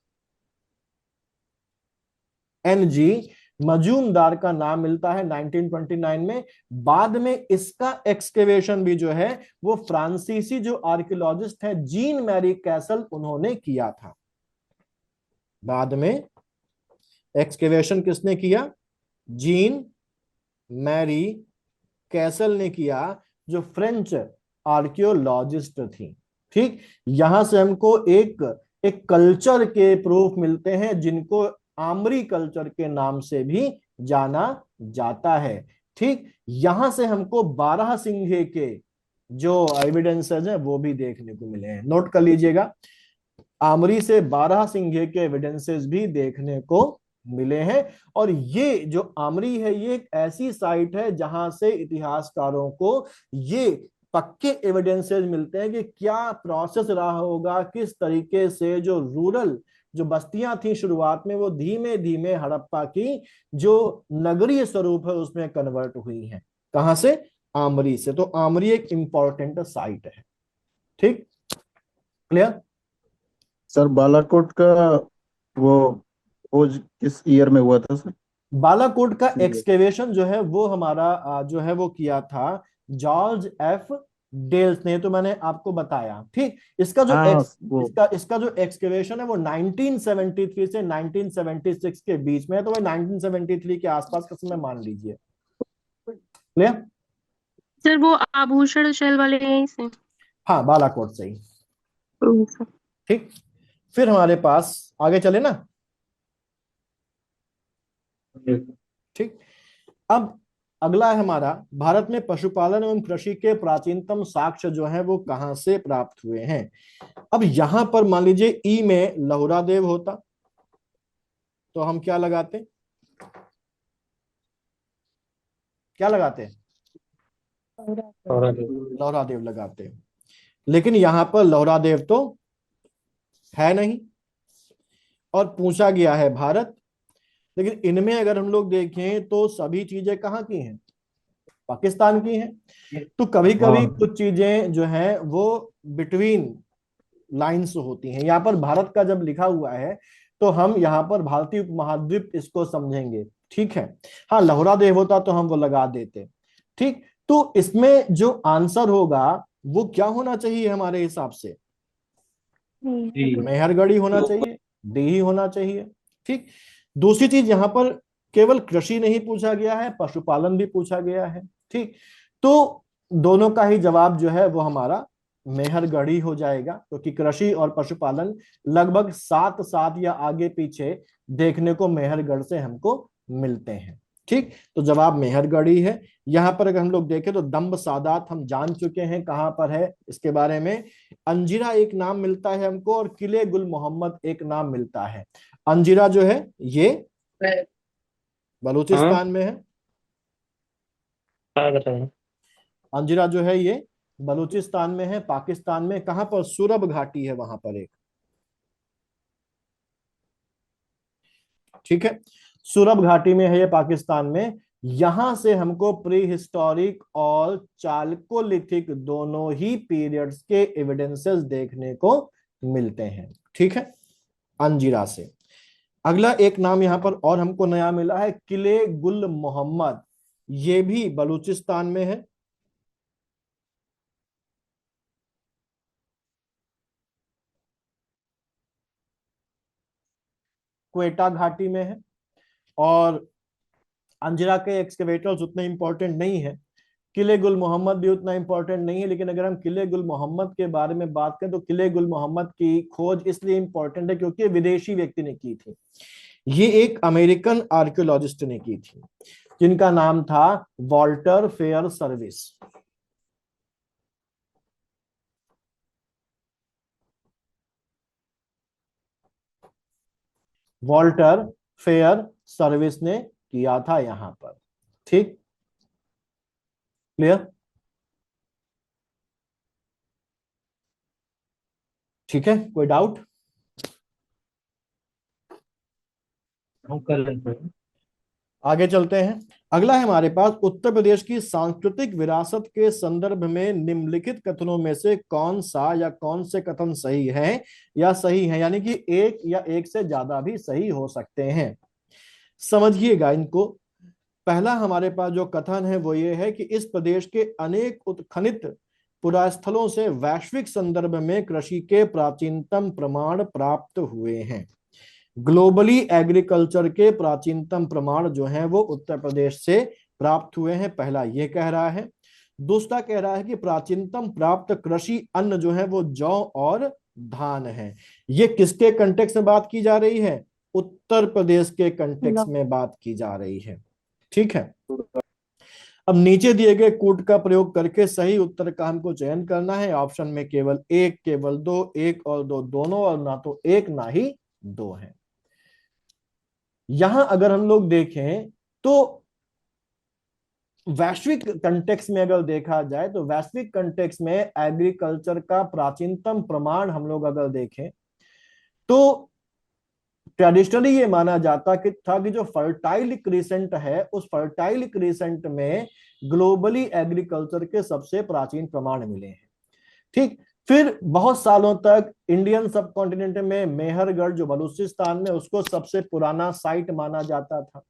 एनजी मजूमदार का नाम मिलता है 1929 में। बाद में इसका एक्सकेवेशन भी जो है वो फ्रांसीसी जो आर्कियोलॉजिस्ट है जीन मैरी कैसल उन्होंने किया था। बाद में एक्सकेवेशन किसने किया? जीन मैरी कैसल ने किया, जो फ्रेंच आर्कियोलॉजिस्ट थी। ठीक, यहां से हमको एक एक कल्चर के प्रूफ मिलते हैं जिनको आमरी कल्चर के नाम से भी जाना जाता है। ठीक, यहां से हमको 12 सिंघे के जो एविडेंसेस हैं वो भी देखने को मिले हैं, नोट कर लीजिएगा। आमरी से 12 सिंघे के एविडेंसेस भी देखने को मिले हैं। और ये जो आमरी है ये एक ऐसी साइट है जहां से इतिहासकारों को ये पक्के एविडेंसेस मिलते हैं कि क्या प्रोसेस रहा होगा, किस तरीके से जो रूरल जो बस्तियां थी शुरुआत में वो धीमे धीमे हड़प्पा की जो नगरीय स्वरूप है उसमें कन्वर्ट हुई हैं। कहां से? आमरी से। तो आमरी एक इंपॉर्टेंट साइट है। ठीक, क्लियर? सर बालाकोट का वो खोज किस ईयर में हुआ था सर? बालाकोट का एक्सकेवेशन जो है वो हमारा जो है वो किया था जॉर्ज एफ डेल्स ने, तो मैंने आपको बताया। ठीक, इसका जो इसका जो एक्सकेवेशन है वो 1973 से 1976 के बीच में है, तो वह 1973 के आसपास का समय मान लीजिए। क्लियर? सर वो आभूषण शैल वाले यहीं से? हाँ, बालाकोट से ही। ठीक, फिर हमारे पास आगे चले ना। ठीक, अब अगला है हमारा, भारत में पशुपालन एवं कृषि के प्राचीनतम साक्ष्य जो हैं वो कहां से प्राप्त हुए हैं। अब यहां पर मान लीजिए ई में लहुरा देव होता तो हम क्या लगाते? क्या लगाते? लहुरा देव लगाते। लेकिन यहां पर लहुरा देव तो है नहीं, और पूछा गया है भारत। लेकिन इनमें अगर हम लोग देखें तो सभी चीजें कहाँ की हैं? पाकिस्तान की हैं। तो कभी कभी कुछ चीजें जो हैं वो बिटवीन लाइंस होती हैं। यहाँ पर भारत का जब लिखा हुआ है तो हम यहाँ पर भारतीय उपमहाद्वीप इसको समझेंगे। ठीक है, हाँ लहुरा देव होता तो हम वो लगा देते। ठीक, तो इसमें जो आंसर होगा वो क्या होना चाहिए हमारे हिसाब से? मेहरगढ़ ही होना चाहिए, डी ही होना चाहिए। ठीक, दूसरी चीज यहाँ पर केवल कृषि नहीं पूछा गया है, पशुपालन भी पूछा गया है। ठीक, तो दोनों का ही जवाब जो है वो हमारा मेहरगढ़ ही हो जाएगा, क्योंकि कृषि और पशुपालन लगभग साथ साथ या आगे पीछे देखने को मेहरगढ़ से हमको मिलते हैं। ठीक, तो जवाब मेहरगढ़ ही है। यहां पर अगर हम लोग देखें तो दम्ब सादात हम जान चुके हैं कहां पर है इसके बारे में। अंजिरा एक नाम मिलता है हमको, और किले गुल मोहम्मद एक नाम मिलता है। अंजिरा जो है ये बलूचिस्तान में है। अंजिरा जो है ये बलूचिस्तान में है, पाकिस्तान में। कहां पर? सूरब घाटी है वहां पर एक। ठीक है, सुरब घाटी में है ये, पाकिस्तान में। यहां से हमको प्री हिस्टोरिक और चालकोलिथिक दोनों ही पीरियड्स के एविडेंसेस देखने को मिलते हैं। ठीक है, अंजिरा से। अगला एक नाम यहां पर और हमको नया मिला है, किले गुल मोहम्मद। ये भी बलूचिस्तान में है। क्वेटा घाटी में है। और अंजरा के एक्सकेवेटर्स उतने इंपॉर्टेंट नहीं है, किले गुल मोहम्मद भी उतना इंपॉर्टेंट नहीं है। लेकिन अगर हम किले गुल मोहम्मद के बारे में बात करें तो किले गुल मोहम्मद की खोज इसलिए इंपॉर्टेंट है क्योंकि विदेशी व्यक्ति ने की थी। ये एक अमेरिकन आर्कियोलॉजिस्ट ने की थी जिनका नाम था Walter fair service. Walter fair service ने किया था यहां पर। ठीक, क्लियर? ठीक है, कोई डाउट? हम कर लेते हैं। आगे चलते हैं। अगला है हमारे पास, उत्तर प्रदेश की सांस्कृतिक विरासत के संदर्भ में निम्नलिखित कथनों में से कौन सा या कौन से कथन सही है या सही है, यानी कि एक या एक से ज्यादा भी सही हो सकते हैं। समझिएगा इनको। पहला हमारे पास जो कथन है वो ये है कि इस प्रदेश के अनेक उत्खनित पुरास्थलों से वैश्विक संदर्भ में कृषि के प्राचीनतम प्रमाण प्राप्त हुए हैं। ग्लोबली एग्रीकल्चर के प्राचीनतम प्रमाण जो हैं वो उत्तर प्रदेश से प्राप्त हुए हैं, पहला ये कह रहा है। दूसरा कह रहा है कि प्राचीनतम प्राप्त कृषि अन्न जो है वो जौ और धान है। ये किसके कंटेक्स्ट में बात की जा रही है? उत्तर प्रदेश के कंटेक्स्ट में बात की जा रही है। ठीक है, अब नीचे दिए गए कूट का प्रयोग करके सही उत्तर का हमको चयन करना है। ऑप्शन में केवल एक, केवल दो, एक और दो दोनों, और ना तो एक ना ही दो है। यहां अगर हम लोग देखें तो वैश्विक कंटेक्स्ट में अगर देखा जाए तो वैश्विक कंटेक्स्ट में एग्रीकल्चर का प्राचीनतम प्रमाण हम लोग अगर देखें तो ट्रेडिशनली ये माना जाता कि था कि जो फर्टाइल क्रीसेंट है उस फर्टाइल क्रीसेंट में ग्लोबली एग्रीकल्चर के सबसे प्राचीन प्रमाण मिले हैं। ठीक, फिर बहुत सालों तक इंडियन सब कॉन्टिनेंट में मेहरगढ़ जो बलूचिस्तान में, उसको सबसे पुराना साइट माना जाता था।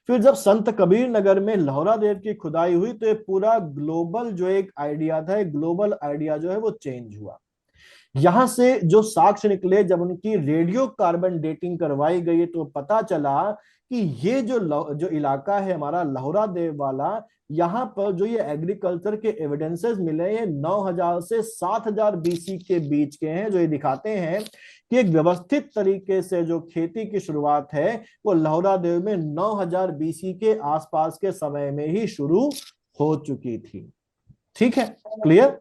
फिर जब संत कबीर नगर में लहौरा देव की खुदाई हुई तो ये पूरा ग्लोबल जो एक आइडिया था, ग्लोबल आइडिया जो है वो चेंज हुआ। यहां से जो साक्ष्य निकले, जब उनकी रेडियो कार्बन डेटिंग करवाई गई तो पता चला कि ये जो इलाका है हमारा लहौरा देव वाला, यहाँ पर जो ये एग्रीकल्चर के एविडेंसेस मिले हैं 9000 से 7000 बीसी के बीच के हैं, जो ये दिखाते हैं कि एक व्यवस्थित तरीके से जो खेती की शुरुआत है वो लहौरा देव में 9000 बीसी के आसपास के समय में ही शुरू हो चुकी थी। ठीक है, क्लियर?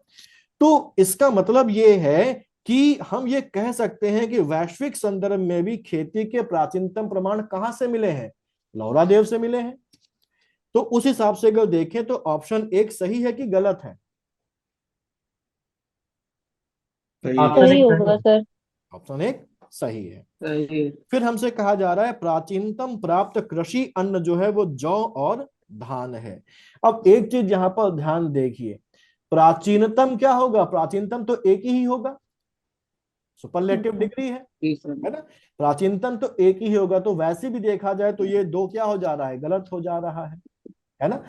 तो इसका मतलब ये है कि हम ये कह सकते हैं कि वैश्विक संदर्भ में भी खेती के प्राचीनतम प्रमाण कहां से मिले हैं? लहौरा देव से मिले हैं। तो उस हिसाब से अगर देखें तो ऑप्शन एक सही है कि गलत है? सही होगा सर। ऑप्शन एक सही है। सही। फिर हमसे कहा जा रहा है प्राचीनतम प्राप्त कृषि अन्न जो है वो जौ और धान है। अब एक चीज यहां पर ध्यान देखिए, प्राचीनतम क्या होगा? प्राचीनतम तो एक ही होगा, सुपरलेटिव डिग्री है ना। प्राचीनतम तो एक ही होगा, तो वैसे भी देखा जाए तो ये दो क्या हो जा रहा है? गलत हो जा रहा है ना।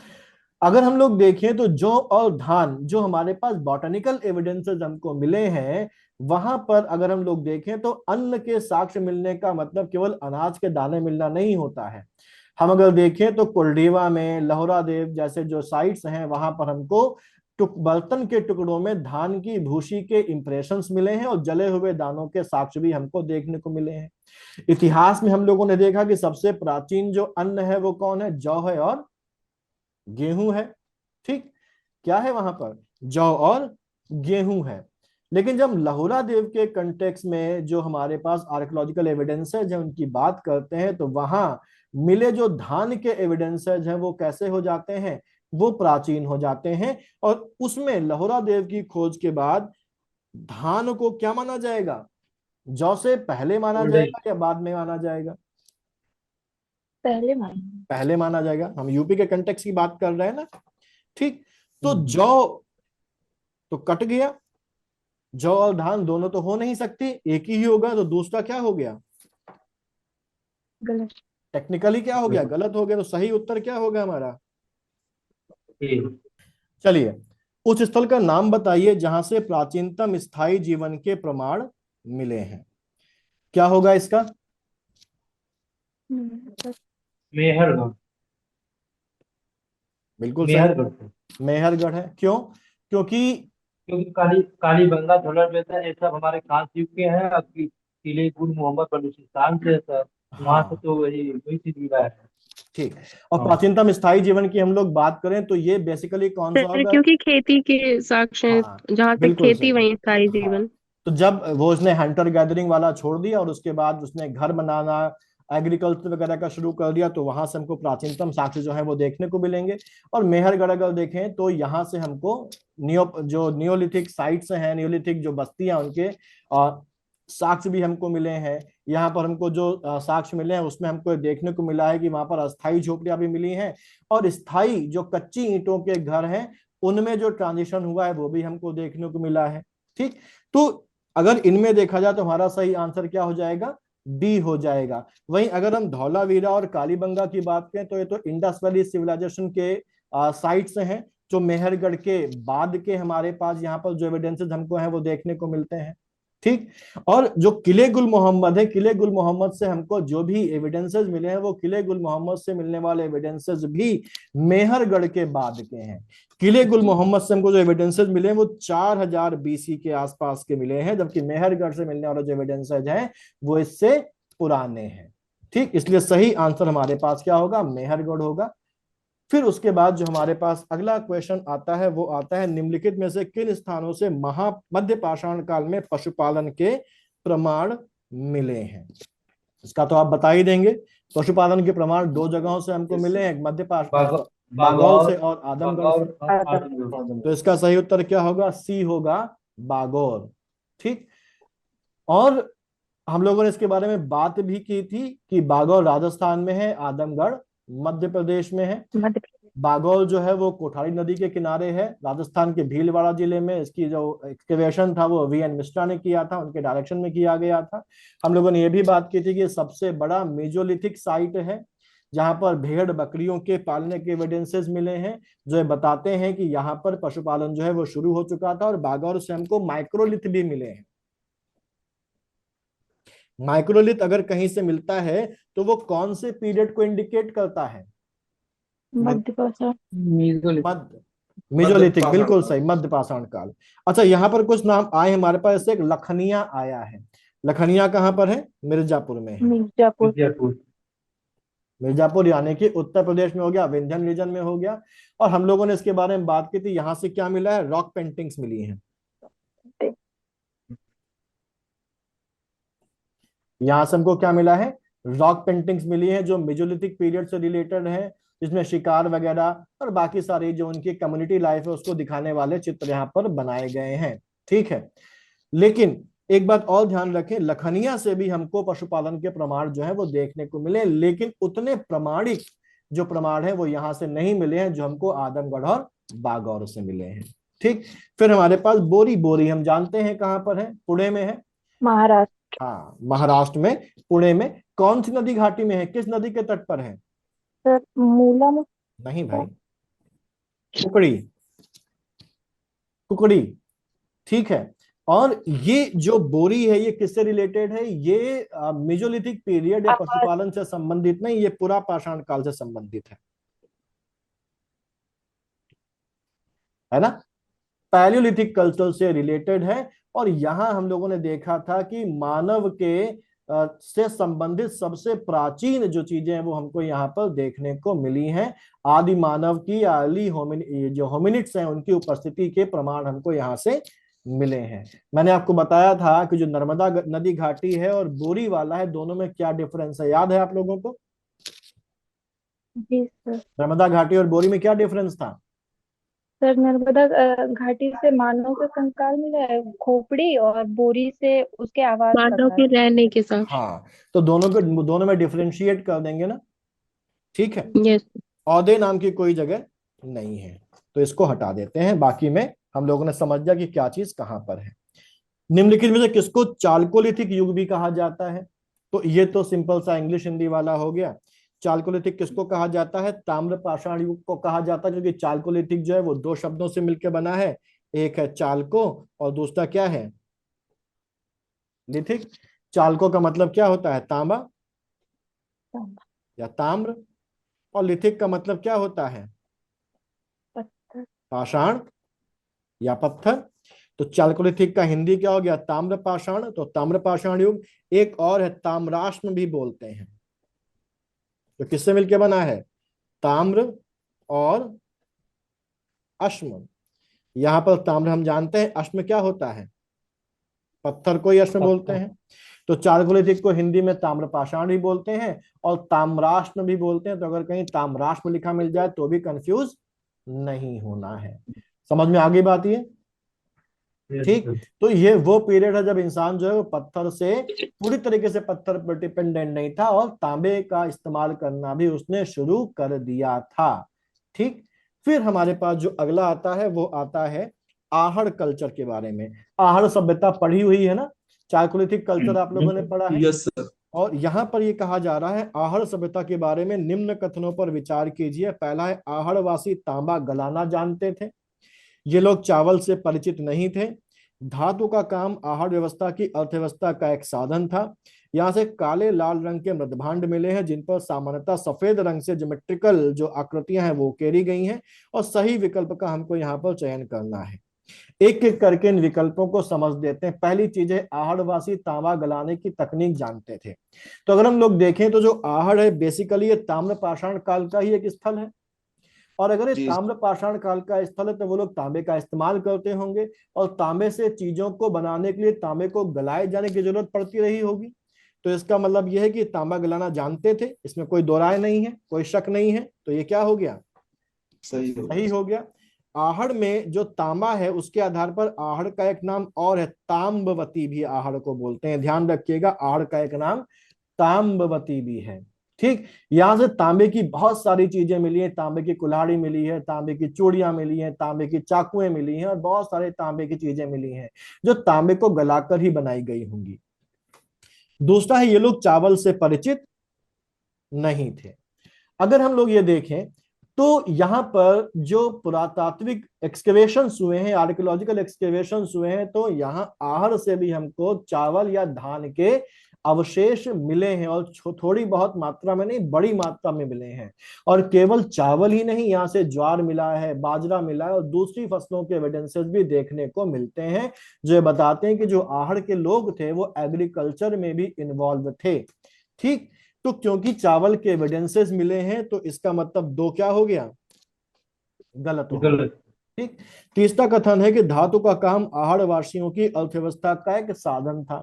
अगर हम लोग देखें तो जौ और धान जो हमारे पास बॉटनिकल एविडेंसेस हमको मिले हैं, वहां पर अगर हम लोग देखें तो अन्न के साक्ष्य मिलने का मतलब केवल अनाज के दाने मिलना नहीं होता है। हम अगर देखें तो कुलडीवा में, लहौरा देव जैसे जो साइट्स हैं वहां पर हमको बर्तन के टुकड़ों में धान की भूसी के इंप्रेशंस मिले हैं और जले हुए दानों के साक्ष्य भी हमको देखने को मिले हैं। इतिहास में हम लोगों ने देखा कि सबसे प्राचीन जो अन्न है वो कौन है? जौ है और गेहूं है। ठीक, क्या है वहां पर? जौ और गेहूं है। लेकिन जब लहौरा देव के कंटेक्स्ट में जो हमारे पास आर्कियोलॉजिकल एविडेंसेज है उनकी बात करते हैं तो वहां मिले जो धान के एविडेंसेज हैं वो कैसे हो जाते हैं? वो प्राचीन हो जाते हैं। और उसमें लहौरा देव की खोज के बाद धान को क्या माना जाएगा? जौ से पहले माना जाएगा या बाद में माना जाएगा? पहले मान। पहले माना जाएगा, हम यूपी के कंटेक्स्ट की बात कर रहे हैं ना। ठीक, तो जौ तो कट गया, जौ और धान दोनों तो हो नहीं सकती, एक ही होगा, तो दूसरा क्या हो गया, गलत। टेक्निकली क्या हो गया, गलत हो गया। तो सही उत्तर क्या होगा हमारा। ठीक। चलिए, उस स्थल का नाम बताइए जहां से प्राचीनतम स्थायी जीवन के प्रमाण मिले हैं। क्या होगा इसका। मेहरगढ़। बिल्कुल सही, मेहरगढ़। मेहरगढ़ है। क्यों, क्योंकि क्योंकि कालीबंगा धौलावीरा ये सब हमारे खास युग के हैं। अब किले गुल मोहम्मद बलूचिस्तान से है सर, वहां से हाँ तो वही वही चीज मिला है। ठीक। और हाँ प्राचीनतम स्थायी जीवन की हम लोग बात करें तो ये बेसिकली कौन सा सर होगा। क्योंकि खेती के साक्ष्य हैं, हाँ जहाँ तक बिल्कुल खेती सही। वहीं स्थायी हाँ, जीवन। तो जब वो उसने हंटर गैदरिंग वाला छोड़ दिया और उसके बाद उसने घर बनाना, एग्रीकल्चर वगैरह का शुरू कर दिया, तो वहां से हमको प्राचीनतम साक्ष्य जो है वो देखने को मिलेंगे। और मेहरगढ़ अगर देखें तो यहाँ से हमको जो नियोलिथिक साइट्स हैं, नियोलिथिक जो बस्तियां, उनके साक्ष्य भी हमको मिले हैं। यहाँ पर हमको जो साक्ष्य मिले हैं उसमें हमको देखने को मिला है कि वहां पर अस्थायी झोपड़ियां भी मिली हैं, और स्थायी जो कच्ची ईंटों के घर हैं उनमें जो ट्रांजिशन हुआ है वो भी हमको देखने को मिला है। ठीक, तो अगर इनमें देखा जाए तो हमारा सही आंसर क्या हो जाएगा, डी हो जाएगा। वहीं अगर हम धौलावीरा और कालीबंगा की बात करें तो ये तो इंडस वैली सिविलाइजेशन के साइट्स हैं, जो मेहरगढ़ के बाद के हमारे पास यहाँ पर जो एविडेंसेस हमको हैं वो देखने को मिलते हैं। ठीक, और जो किले गुल मोहम्मद है, किले गुल मोहम्मद से हमको जो भी एविडेंसेस मिले हैं वो किले गुल मोहम्मद से मिलने वाले एविडेंसेस भी मेहरगढ़ के बाद के हैं। किले गुल मोहम्मद से हमको जो एविडेंसेस मिले हैं वो 4000 बीसी के आसपास के मिले हैं, जबकि मेहरगढ़ से मिलने वाले जो एविडेंसेस हैं वो इससे पुराने हैं। ठीक, इसलिए सही आंसर हमारे पास क्या होगा, मेहरगढ़ होगा। फिर उसके बाद जो हमारे पास अगला क्वेश्चन आता है वो आता है, निम्नलिखित में से किन स्थानों से मध्य पाषाण काल में पशुपालन के प्रमाण मिले हैं। इसका तो आप बता ही देंगे। पशुपालन के प्रमाण दो जगहों से हमको मिले हैं, मध्य पाषाण बागौल से और आदमगढ़ से। तो इसका सही उत्तर क्या होगा, सी होगा, बागौर। ठीक, और हम लोगों ने इसके बारे में बात भी की थी कि बागौल राजस्थान में है, आदमगढ़ मध्य प्रदेश में है। बागौल जो है वो कोठारी नदी के किनारे है, राजस्थान के भीलवाड़ा जिले में। इसकी जो एक्सकेवेशन था वो वीएन मिश्रा ने किया था, उनके डायरेक्शन में किया गया था। हम लोगों ने ये भी बात की थी कि सबसे बड़ा मेजोलिथिक साइट है जहां पर भेड़ बकरियों के पालने के एविडेंसेस मिले हैं, जो ये बताते हैं कि यहाँ पर पशुपालन जो है वो शुरू हो चुका था। और बागौर से हमको माइक्रोलिथ भी मिले हैं। माइक्रोलिथ अगर कहीं से मिलता है तो वो कौन से पीरियड को इंडिकेट करता है, मध्य पाषाण। मेजोलिथिक, बिल्कुल सही, मध्य पाषाण काल। अच्छा, यहाँ पर कुछ नाम आए हमारे पास, जैसे एक लखनिया आया है। लखनिया कहाँ पर है, मिर्जापुर में है। मिर्जापुर। मिर्जापुर यानी कि उत्तर प्रदेश में हो गया, विंध्यन रीजन में हो गया। और हम लोगों ने इसके बारे में बात की थी, यहाँ से क्या मिला है, रॉक पेंटिंग्स मिली हैं। यहाँ से हमको क्या मिला है, रॉक पेंटिंग्स मिली हैं जो मेजोलिथिक पीरियड से रिलेटेड है, जिसमें शिकार वगैरह और बाकी सारी जो उनकी कम्युनिटी लाइफ है उसको दिखाने वाले चित्र यहाँ पर बनाए गए हैं। ठीक है, लेकिन एक बात और ध्यान रखें, लखनिया से भी हमको पशुपालन के प्रमाण जो है वो देखने को मिले, लेकिन उतने प्रमाणिक जो प्रमाण है वो यहाँ से नहीं मिले हैं जो हमको आदमगढ़ और बागौर से मिले हैं। ठीक, फिर हमारे पास बोरी। बोरी हम जानते हैं कहाँ पर है, पुणे में है, महाराष्ट्र। हाँ महाराष्ट्र में, पुणे में। कौन सी नदी घाटी में है, किस नदी के तट पर है। सर मूला में। नहीं भाई, कुकड़ी, कुकड़ी। ठीक है, और ये जो बोरी है ये किससे रिलेटेड है, ये मेजोलिथिक पीरियड या पशुपालन से संबंधित नहीं, ये पूरा पाषाण काल से संबंधित है ना, पैलियोलिथिक कल्चर से रिलेटेड है। और यहां हम लोगों ने देखा था कि मानव के से संबंधित सबसे प्राचीन जो चीजें हैं वो हमको यहाँ पर देखने को मिली हैं। आदि मानव की अर्ली जो होमिनिड्स हैं उनकी उपस्थिति के प्रमाण हमको यहाँ से मिले हैं। मैंने आपको बताया था कि जो नर्मदा नदी घाटी है और बोरी वाला है, दोनों में क्या डिफरेंस है, याद है आप लोगों को। जी सर। नर्मदा घाटी और बोरी में क्या डिफरेंस था। सर नर्मदा घाटी से मानव का कंकाल मिला है, खोपड़ी, और बोरी से उसके आवास मानव के रहने के साथ। हाँ, तो दोनों में डिफरेंशिएट कर देंगे ना, ठीक है, यस। औदे नाम की कोई जगह नहीं है, तो इसको हटा देते हैं। बाकी में हम लोगों ने समझ लिया कि क्या चीज कहां पर है। निम्नलिखित में से किसको चालकोलिथिक युग भी कहा जाता है? तो ये तो सिंपल सा इंग्लिश हिंदी वाला हो गया। चालकोलिथिक किसको कहा जाता है? ताम्र पाषाण युग को कहा जाता है, क्योंकि चालकोलिथिक जो है वो दो शब्दों से मिलकर बना है, एक है चालको और दूसरा क्या है? लिथिक। चालको का मतलब क्या होता है? तांबा या ताम्र, और लिथिक का मतलब क्या होता है? पत्थर। पाषाण या पत्थर। तो चालकोलिथिक का हिंदी क्या हो गया? ताम्र पाषाण। तो ताम्र पाषाण युग। एक और है ताम्राश्म भी बोलते हैं, तो किससे मिलके बना है? ताम्र और अश्म। यहां पर ताम्र हम जानते हैं, अश्म क्या होता है? पत्थर को ही अश्म बोलते पत्थर। हैं। तो चालकोलिथिक को हिंदी में ताम्र पाषाण भी बोलते हैं और ताम्राश्म भी बोलते हैं। तो अगर कहीं ताम्राश्म लिखा मिल जाए तो भी कंफ्यूज नहीं होना है। समझ में आ गई बात ये? ठीक। तो ये वो पीरियड है जब इंसान जो है वो पत्थर से पूरी तरीके से पत्थर पर डिपेंडेंट नहीं था और तांबे का इस्तेमाल करना भी उसने शुरू कर दिया था। ठीक। फिर हमारे पास जो अगला आता है वो आता है आहड़ कल्चर के बारे में। आहड़ सभ्यता पढ़ी हुई है ना? चालकोलिथिक कल्चर आप लोगों ने पढ़ा है। Yes sir. और यहाँ पर ये कहा जा रहा है आहड़ सभ्यता के बारे में निम्न कथनों पर विचार कीजिए। पहला है, आहड़वासी तांबा गलाना जानते थे। ये लोग चावल से परिचित नहीं थे। धातु का काम आहड़ व्यवस्था की अर्थव्यवस्था का एक साधन था। यहाँ से काले लाल रंग के मृदभांड मिले हैं जिन पर सामान्यतः सफेद रंग से ज्योमेट्रिकल जो आकृतियां हैं वो उकेरी गई हैं, और सही विकल्प का हमको यहाँ पर चयन करना है। एक एक करके इन विकल्पों को समझ देते हैं। पहली चीज है, आहड़वासी तांबा गलाने की तकनीक जानते थे। तो अगर हम लोग देखें तो जो आहड़ है बेसिकली ये ताम्र पाषाण काल का ही एक स्थल है, और अगर ये जी ताम्र पाषाण काल का स्थल है तो वो लोग तांबे का इस्तेमाल करते होंगे, और तांबे से चीजों को बनाने के लिए तांबे को गलाए जाने की जरूरत पड़ती रही होगी। तो इसका मतलब यह है कि तांबा गलाना जानते थे, इसमें कोई दो राय नहीं है, कोई शक नहीं है। तो ये क्या हो गया? सही सही हो गया। आहड़ में जो तांबा है उसके आधार पर आहड़ का एक नाम और है, ताम्बवती भी आहड़ को बोलते हैं। ध्यान रखिएगा, आहड़ का एक नाम ताम्बवती भी है। ठीक। यहां से तांबे की बहुत सारी चीजें मिली है। तांबे की कुल्हाड़ी मिली है, तांबे की चूड़ियां मिली हैं, तांबे की चाकुएं मिली हैं, और बहुत सारे तांबे की चीजें मिली हैं जो तांबे को गलाकर ही बनाई गई होंगी। दूसरा है, ये लोग चावल से परिचित नहीं थे। अगर हम लोग ये देखें तो यहाँ पर जो पुरातात्विक एक्सकेवेशंस हुए हैं, आर्कियोलॉजिकल एक्सकेवेशंस हुए हैं, तो यहाँ आहड़ से भी हमको चावल या धान के अवशेष मिले हैं, और थोड़ी बहुत मात्रा में नहीं, बड़ी मात्रा में मिले हैं। और केवल चावल ही नहीं, यहाँ से ज्वार मिला है, बाजरा मिला है, और दूसरी फसलों के एविडेंसेस भी देखने को मिलते हैं जो बताते हैं कि जो आहड़ के लोग थे वो एग्रीकल्चर में भी इन्वॉल्व थे। ठीक। तो क्योंकि चावल के एविडेंसेस मिले हैं तो इसका मतलब दो क्या हो गया? गलत हो गया। गलत। ठीक। तीसरा कथन है कि धातु का काम आहड़ वासियों की अर्थव्यवस्था का एक साधन था।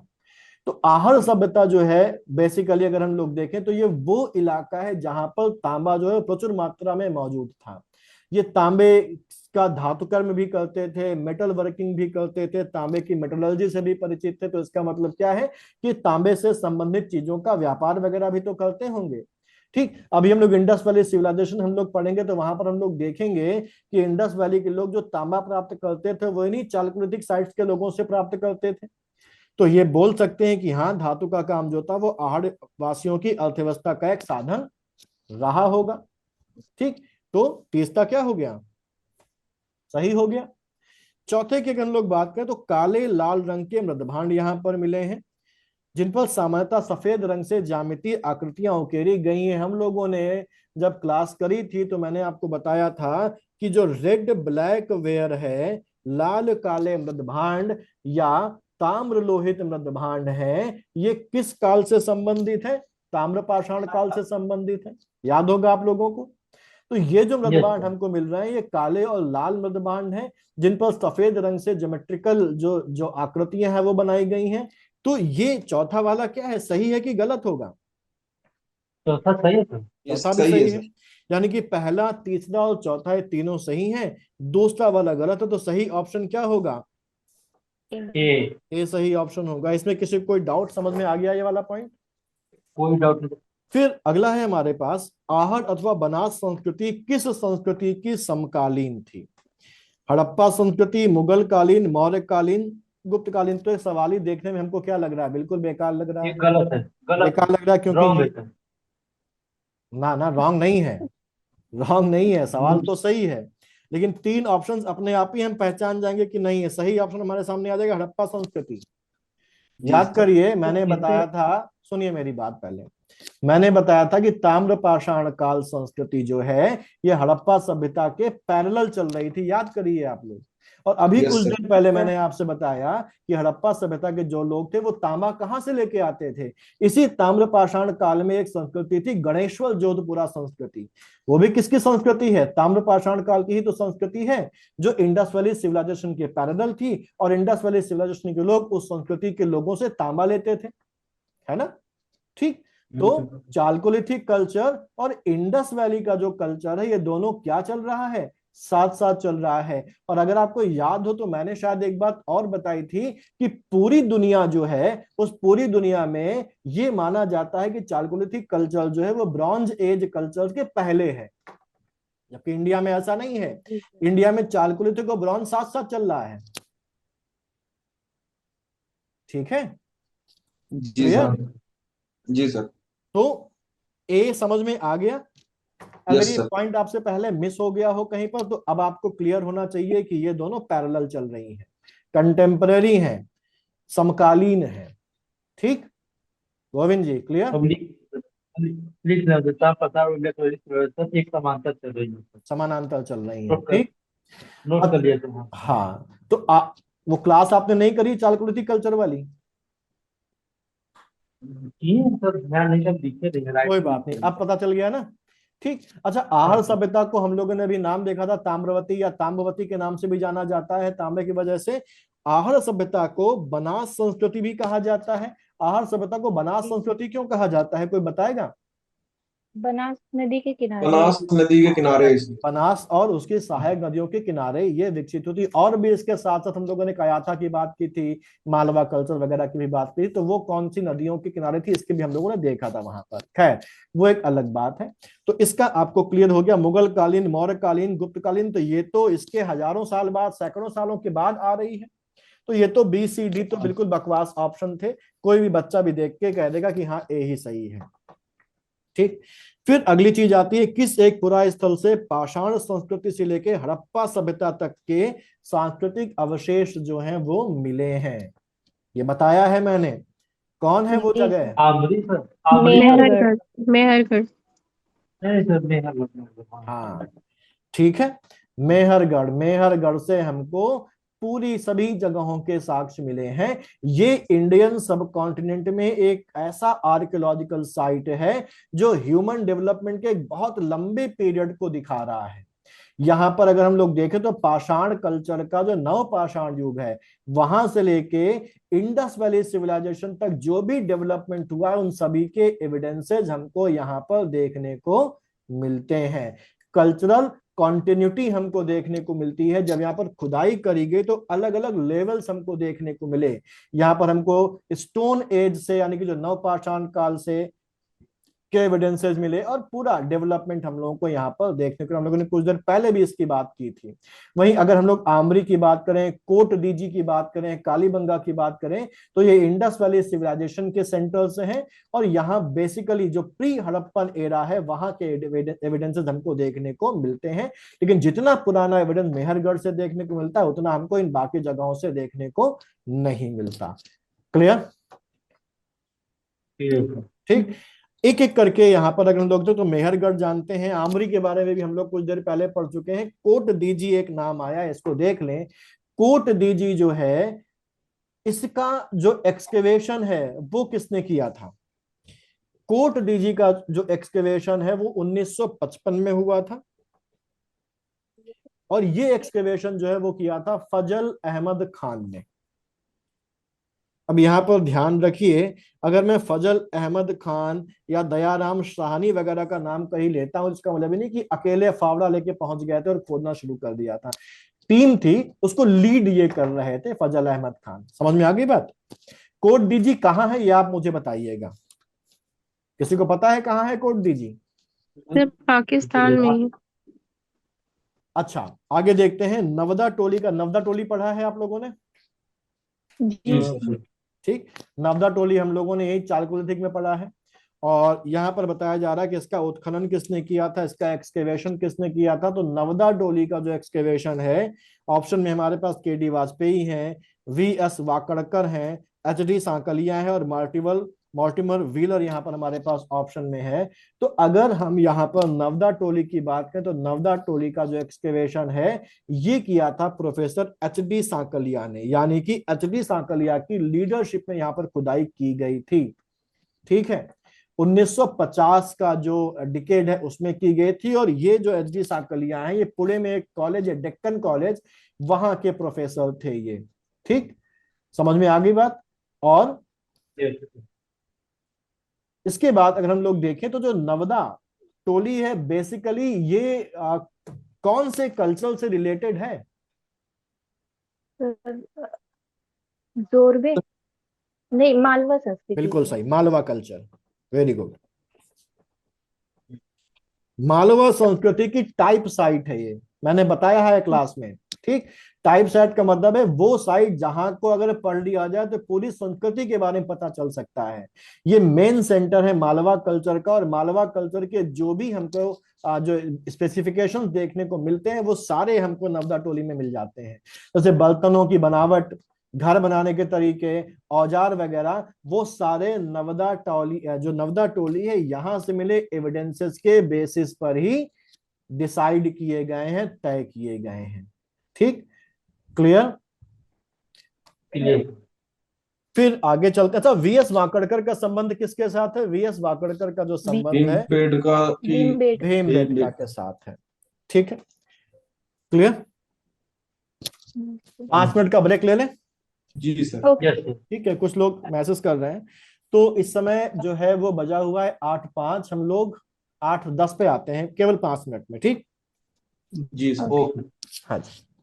तो आहड़ सभ्यता जो है बेसिकली अगर हम लोग देखें तो ये वो इलाका है जहां पर तांबा जो है प्रचुर मात्रा में मौजूद था। ये तांबे का धातु कर्म भी करते थे, मेटल वर्किंग भी करते थे, तांबे की मेटलर्जी से भी परिचित थे। तो इसका मतलब क्या है कि तांबे से संबंधित चीजों का व्यापार वगैरह भी तो करते होंगे। ठीक। अभी हम लोग इंडस वैली सिविलाइजेशन हम लोग पढ़ेंगे तो वहां पर हम लोग देखेंगे कि इंडस वैली के लोग जो तांबा प्राप्त करते थे वो नहीं चालकोलिथिक साइट्स के लोगों से प्राप्त करते थे। तो ये बोल सकते हैं कि हाँ, धातु का काम जो था वो आहड़ वासियों की अर्थव्यवस्था का एक साधन रहा होगा। ठीक। तो तीसरा क्या हो गया? सही हो गया। चौथे की अगर हम लोग बात करें तो काले लाल रंग के मृदभांड यहां पर मिले हैं जिन पर सामान्यतः सफेद रंग से ज्यामितीय आकृतियां उकेरी गई हैं। हम लोगों ने जब क्लास करी थी तो मैंने आपको बताया था कि जो रेड ब्लैक वेयर है, लाल काले मृदभांड या ताम्र लोहित मृदभांड है, ये किस काल से संबंधित है? ताम्र पाषाण काल से संबंधित है। याद होगा आप लोगों को। तो ये जो यस मृदभांड सर। हमको मिल रहे हैं ये काले और लाल मृदभांड हैं जिन पर सफेद रंग से ज्योमेट्रिकल जो जो आकृतियां हैं वो बनाई गई हैं। तो ये चौथा वाला क्या है, सही है कि गलत होगा? चौथा सही है सर। ये चौथा भी सही है सही है। सर। यानी कि पहला, तीसरा और चौथा ये तीनों सही हैं, दूसरा वाला गलत है। तो सही ऑप्शन क्या होगा? ए। ए सही ऑप्शन होगा। इसमें किसी को कोई डाउट समझ में आ गया ये वाला पॉइंट? कोई डाउट नहीं। फिर अगला है हमारे पास, आहट अथवा बनास संस्कृति किस संस्कृति की समकालीन थी? हड़प्पा संस्कृति, मुगल कालीन, मौर्य कालीन, गुप्त कालीन। तो ये सवाल ही देखने में हमको क्या लग रहा है, बिल्कुल बेकार लग रहा ये है। गलत है, गलत बेकार लग रहा है क्योंकि रॉन्ग है सर। ना ना, रॉन्ग नहीं है, रॉन्ग नहीं है, सवाल तो सही है, लेकिन 3 ऑप्शंस अपने आप ही हम पहचान जाएंगे कि नहीं है। सही ऑप्शन हमारे सामने आ जाएगा हड़प्पा संस्कृति। जी याद सर। करिए, मैंने तो बताया था, सुनिए मेरी बात पहले, मैंने बताया था कि ताम्र पाषाण काल संस्कृति जो है ये हड़प्पा सभ्यता के पैरेलल चल रही थी, याद करिए आप लोग। और अभी यस कुछ सर। दिन पहले मैंने आपसे बताया कि हड़प्पा सभ्यता के जो लोग थे वो तांबा कहां से लेके आते थे? इसी ताम्र पाषाण काल में एक संस्कृति थी गणेश्वर जोधपुरा संस्कृति। वो भी किसकी संस्कृति है? ताम्र पाषाण काल की ही तो संस्कृति है, जो इंडस वैली सिविलाइजेशन के पैरेलल थी। और इंडस वैली सिविलाइजेशन के लोग उस संस्कृति के लोगों से तांबा लेते थे, है ना? ठीक। तो चालकोलिथिक कल्चर और इंडस वैली का जो कल्चर है, ये दोनों क्या चल रहा है? साथ साथ चल रहा है। और अगर आपको याद हो तो मैंने शायद एक बात और बताई थी कि पूरी दुनिया जो है, उस पूरी दुनिया में ये माना जाता है कि चालकोलिथिक कल्चर जो है वो ब्रॉन्ज एज कल्चर के पहले है, जबकि इंडिया में ऐसा नहीं है। इंडिया में चालकोलिथिक और ब्रॉन्ज साथ साथ चल रहा है। ठीक है, जी क्लियर? सर। जी सर। तो ए समझ में आ गया? अगर यस ये सर। पॉइंट आपसे पहले मिस हो गया हो कहीं पर, तो अब आपको क्लियर होना चाहिए कि ये दोनों पैरेलल चल रही हैं, कंटेम्पररी हैं, समकालीन हैं। ठीक, गोविंद जी क्लियर? अब लिख रहे हैं पता व्यवस्था एक समांतर चल रही है। समानांतर चल रही हैं, नोट कर ठीक। नोट कर लिया तुम। हाँ, तो वो क्लास आपने नहीं करी चालकुलिथिक कल्चर वाली? सर ध्यान नहीं, सब दिखे नहीं, राइट कोई में बात नहीं, लिखे अब पता चल गया ना। ठीक। अच्छा, आहड़ सभ्यता को हम लोगों ने भी नाम देखा था, ताम्रवती या ताम्रवती के नाम से भी जाना जाता है, तांबे की वजह से। आहड़ सभ्यता को बनास संस्कृति भी कहा जाता है। आहड़ सभ्यता को बनास संस्कृति क्यों कहा जाता है, कोई बताएगा? बनास नदी के किनारे। बनास नदी के किनारे से। बनास और उसकी सहायक नदियों के किनारे ये विकसित हुई थी। और भी इसके साथ साथ हम लोगों ने कयाथा की बात की थी, मालवा कल्चर वगैरह की भी बात की, तो वो कौन सी नदियों के किनारे थी इसके भी हम लोगों ने देखा था वहां पर। खैर, वो एक अलग बात है। तो इसका आपको क्लियर हो गया। मुगल कालीन, मौर्य कालीन, गुप्त कालीन, तो ये तो इसके हजारों साल बाद, सैकड़ों सालों के बाद आ रही है। तो ये तो बी सी डी तो बिल्कुल बकवास ऑप्शन थे, कोई भी बच्चा भी देख के कह देगा कि हाँ ए ही सही है। ठीक। फिर अगली चीज आती है, किस एक पुरा स्थल से पाषाण संस्कृति से लेके हड़प्पा सभ्यता तक के सांस्कृतिक अवशेष जो हैं वो मिले हैं? ये बताया है मैंने, कौन है वो जी जगह? Amri sir, Amri sir. मेहरगढ़, मेहरगढ़। नहीं सर, मेहर। हाँ, ठीक है, मेहरगढ़। मेहरगढ़ से हमको पूरी सभी जगहों के साक्ष्य मिले हैं। ये इंडियन सब कॉन्टिनेंट में एक ऐसा आर्कियोलॉजिकल साइट है जो ह्यूमन डेवलपमेंट के एक बहुत लंबे पीरियड को दिखा रहा है। यहां पर अगर हम लोग देखें तो पाषाण कल्चर का जो नव पाषाण युग है, वहां से लेके इंडस वैली सिविलाइजेशन तक जो भी डेवलपमेंट हुआ है, उन सभी के एविडेंसेस हमको यहाँ पर देखने को मिलते हैं। कल्चरल कॉन्टिन्यूटी हमको देखने को मिलती है। जब यहाँ पर खुदाई करी गई तो अलग अलग लेवल्स हमको देखने को मिले। यहाँ पर हमको स्टोन एज से, यानी कि जो नवपाषाण काल से के एविडेंसेस मिले, और पूरा डेवलपमेंट हम लोगों को यहाँ पर देखने को, हम लोगों ने कुछ देर पहले भी इसकी बात की थी। वहीं अगर हम लोग आमरी की बात करें, कोट डीजी की बात करें, कालीबंगा की बात करें, तो ये इंडस वैली सिविलाइजेशन के सेंटर्स हैं। और यहाँ बेसिकली जो प्री हड़प्पन एरा है वहां के एविडेंसेस हमको देखने को मिलते हैं। लेकिन जितना पुराना एविडेंस मेहरगढ़ से देखने को मिलता है, उतना हमको इन बाकी जगहों से देखने को नहीं मिलता। क्लियर? ठीक। एक एक करके यहाँ पर अगर हम लोग तो मेहरगढ़ जानते हैं, आमरी के बारे में भी हम लोग कुछ देर पहले पढ़ चुके हैं। कोट डीजी एक नाम आया, इसको देख लें। कोट डीजी जो है, इसका जो एक्सकेवेशन है वो किसने किया था? कोट डीजी का जो एक्सकेवेशन है वो 1955 में हुआ था, और ये एक्सकेवेशन जो है वो किया था फजल अहमद खान ने। अब यहाँ पर ध्यान रखिए, अगर मैं फजल अहमद खान या दयाराम साहनी वगैरह का नाम कहीं लेता हूं, इसका मतलब नहीं कि अकेले फावड़ा लेके पहुंच गए थे और खोदना शुरू कर दिया था। टीम थी, उसको लीड ये कर रहे थे फजल अहमद खान। समझ में आ गई बात? कोट डीजी कहाँ है ये आप मुझे बताइएगा। किसी को पता है कहाँ है, कोड दीजिए। सर पाकिस्तान में ही। अच्छा, आगे देखते हैं। नवदा टोली का, नवदा टोली पढ़ा है आप लोगों ने? जी सर। ठीक, नवदा टोली हम लोगों ने यही चालकुलिथिक में पढ़ा है। और यहाँ पर बताया जा रहा है कि इसका उत्खनन किसने किया था, इसका एक्सकेवेशन किसने किया था। तो नवदा टोली का जो एक्सकेवेशन है, ऑप्शन में हमारे पास के.डी. वाजपेयी हैं, वी.एस. वाकड़कर हैं, एच.डी. सांकलिया है और मॉर्टिमर व्हीलर यहाँ पर हमारे पास ऑप्शन में है। तो अगर हम यहाँ पर नवदा टोली की बात करें तो नवदा टोली का जो एक्सकेवेशन है ये किया था प्रोफेसर एच.डी. सांकलिया ने, यानी कि एच.डी. सांकलिया की लीडरशिप में यहाँ पर खुदाई की गई थी। ठीक है, 1950 का जो डिकेड है उसमें की गई थी। और ये जो एच.डी. सांकलिया है, ये पुणे में एक कॉलेज है, डेक्कन कॉलेज, वहां के प्रोफेसर थे ये। ठीक, समझ में आ गई बात। और इसके बाद अगर हम लोग देखें तो जो नवदा टोली है बेसिकली ये कौन से कल्चर से रिलेटेड है? सर, जोरबे नहीं, मालवा संस्कृति बिल्कुल से। सही, Malwa culture, very good. Malwa संस्कृति की टाइप साइट है ये, मैंने बताया है क्लास में। ठीक, टाइप साइट का मतलब है वो साइट जहां को अगर पढ़ लिया जाए तो पूरी संस्कृति के बारे में पता चल सकता है। ये मेन सेंटर है मालवा कल्चर का। और मालवा कल्चर के जो भी हमको जो स्पेसिफिकेशंस देखने को मिलते हैं वो सारे हमको नवदा टोली में मिल जाते हैं। जैसे बर्तनों की बनावट, घर बनाने के तरीके, औजार वगैरह, वो सारे नवदा टोली, जो नवदा टोली है यहां से मिले एविडेंसेस के बेसिस पर ही डिसाइड किए गए हैं, तय किए गए हैं। ठीक, क्लियर? फिर आगे चलते। अच्छा, वी.एस. वाकड़कर का संबंध किसके साथ है? वी.एस. वाकड़कर का जो संबंध है भीमबेटका की भीमबेटका के साथ है। ठीक है, क्लियर? 5 मिनट का ब्रेक ले लें। जी सर। ओके। ठीक है, कुछ लोग मैसेज कर रहे हैं। तो इस समय जो है वो बजा हुआ है 8:05, हम लोग 8:10 पे आते हैं, केवल 5 मिनट में। ठीक, जी सर। हाँ जी।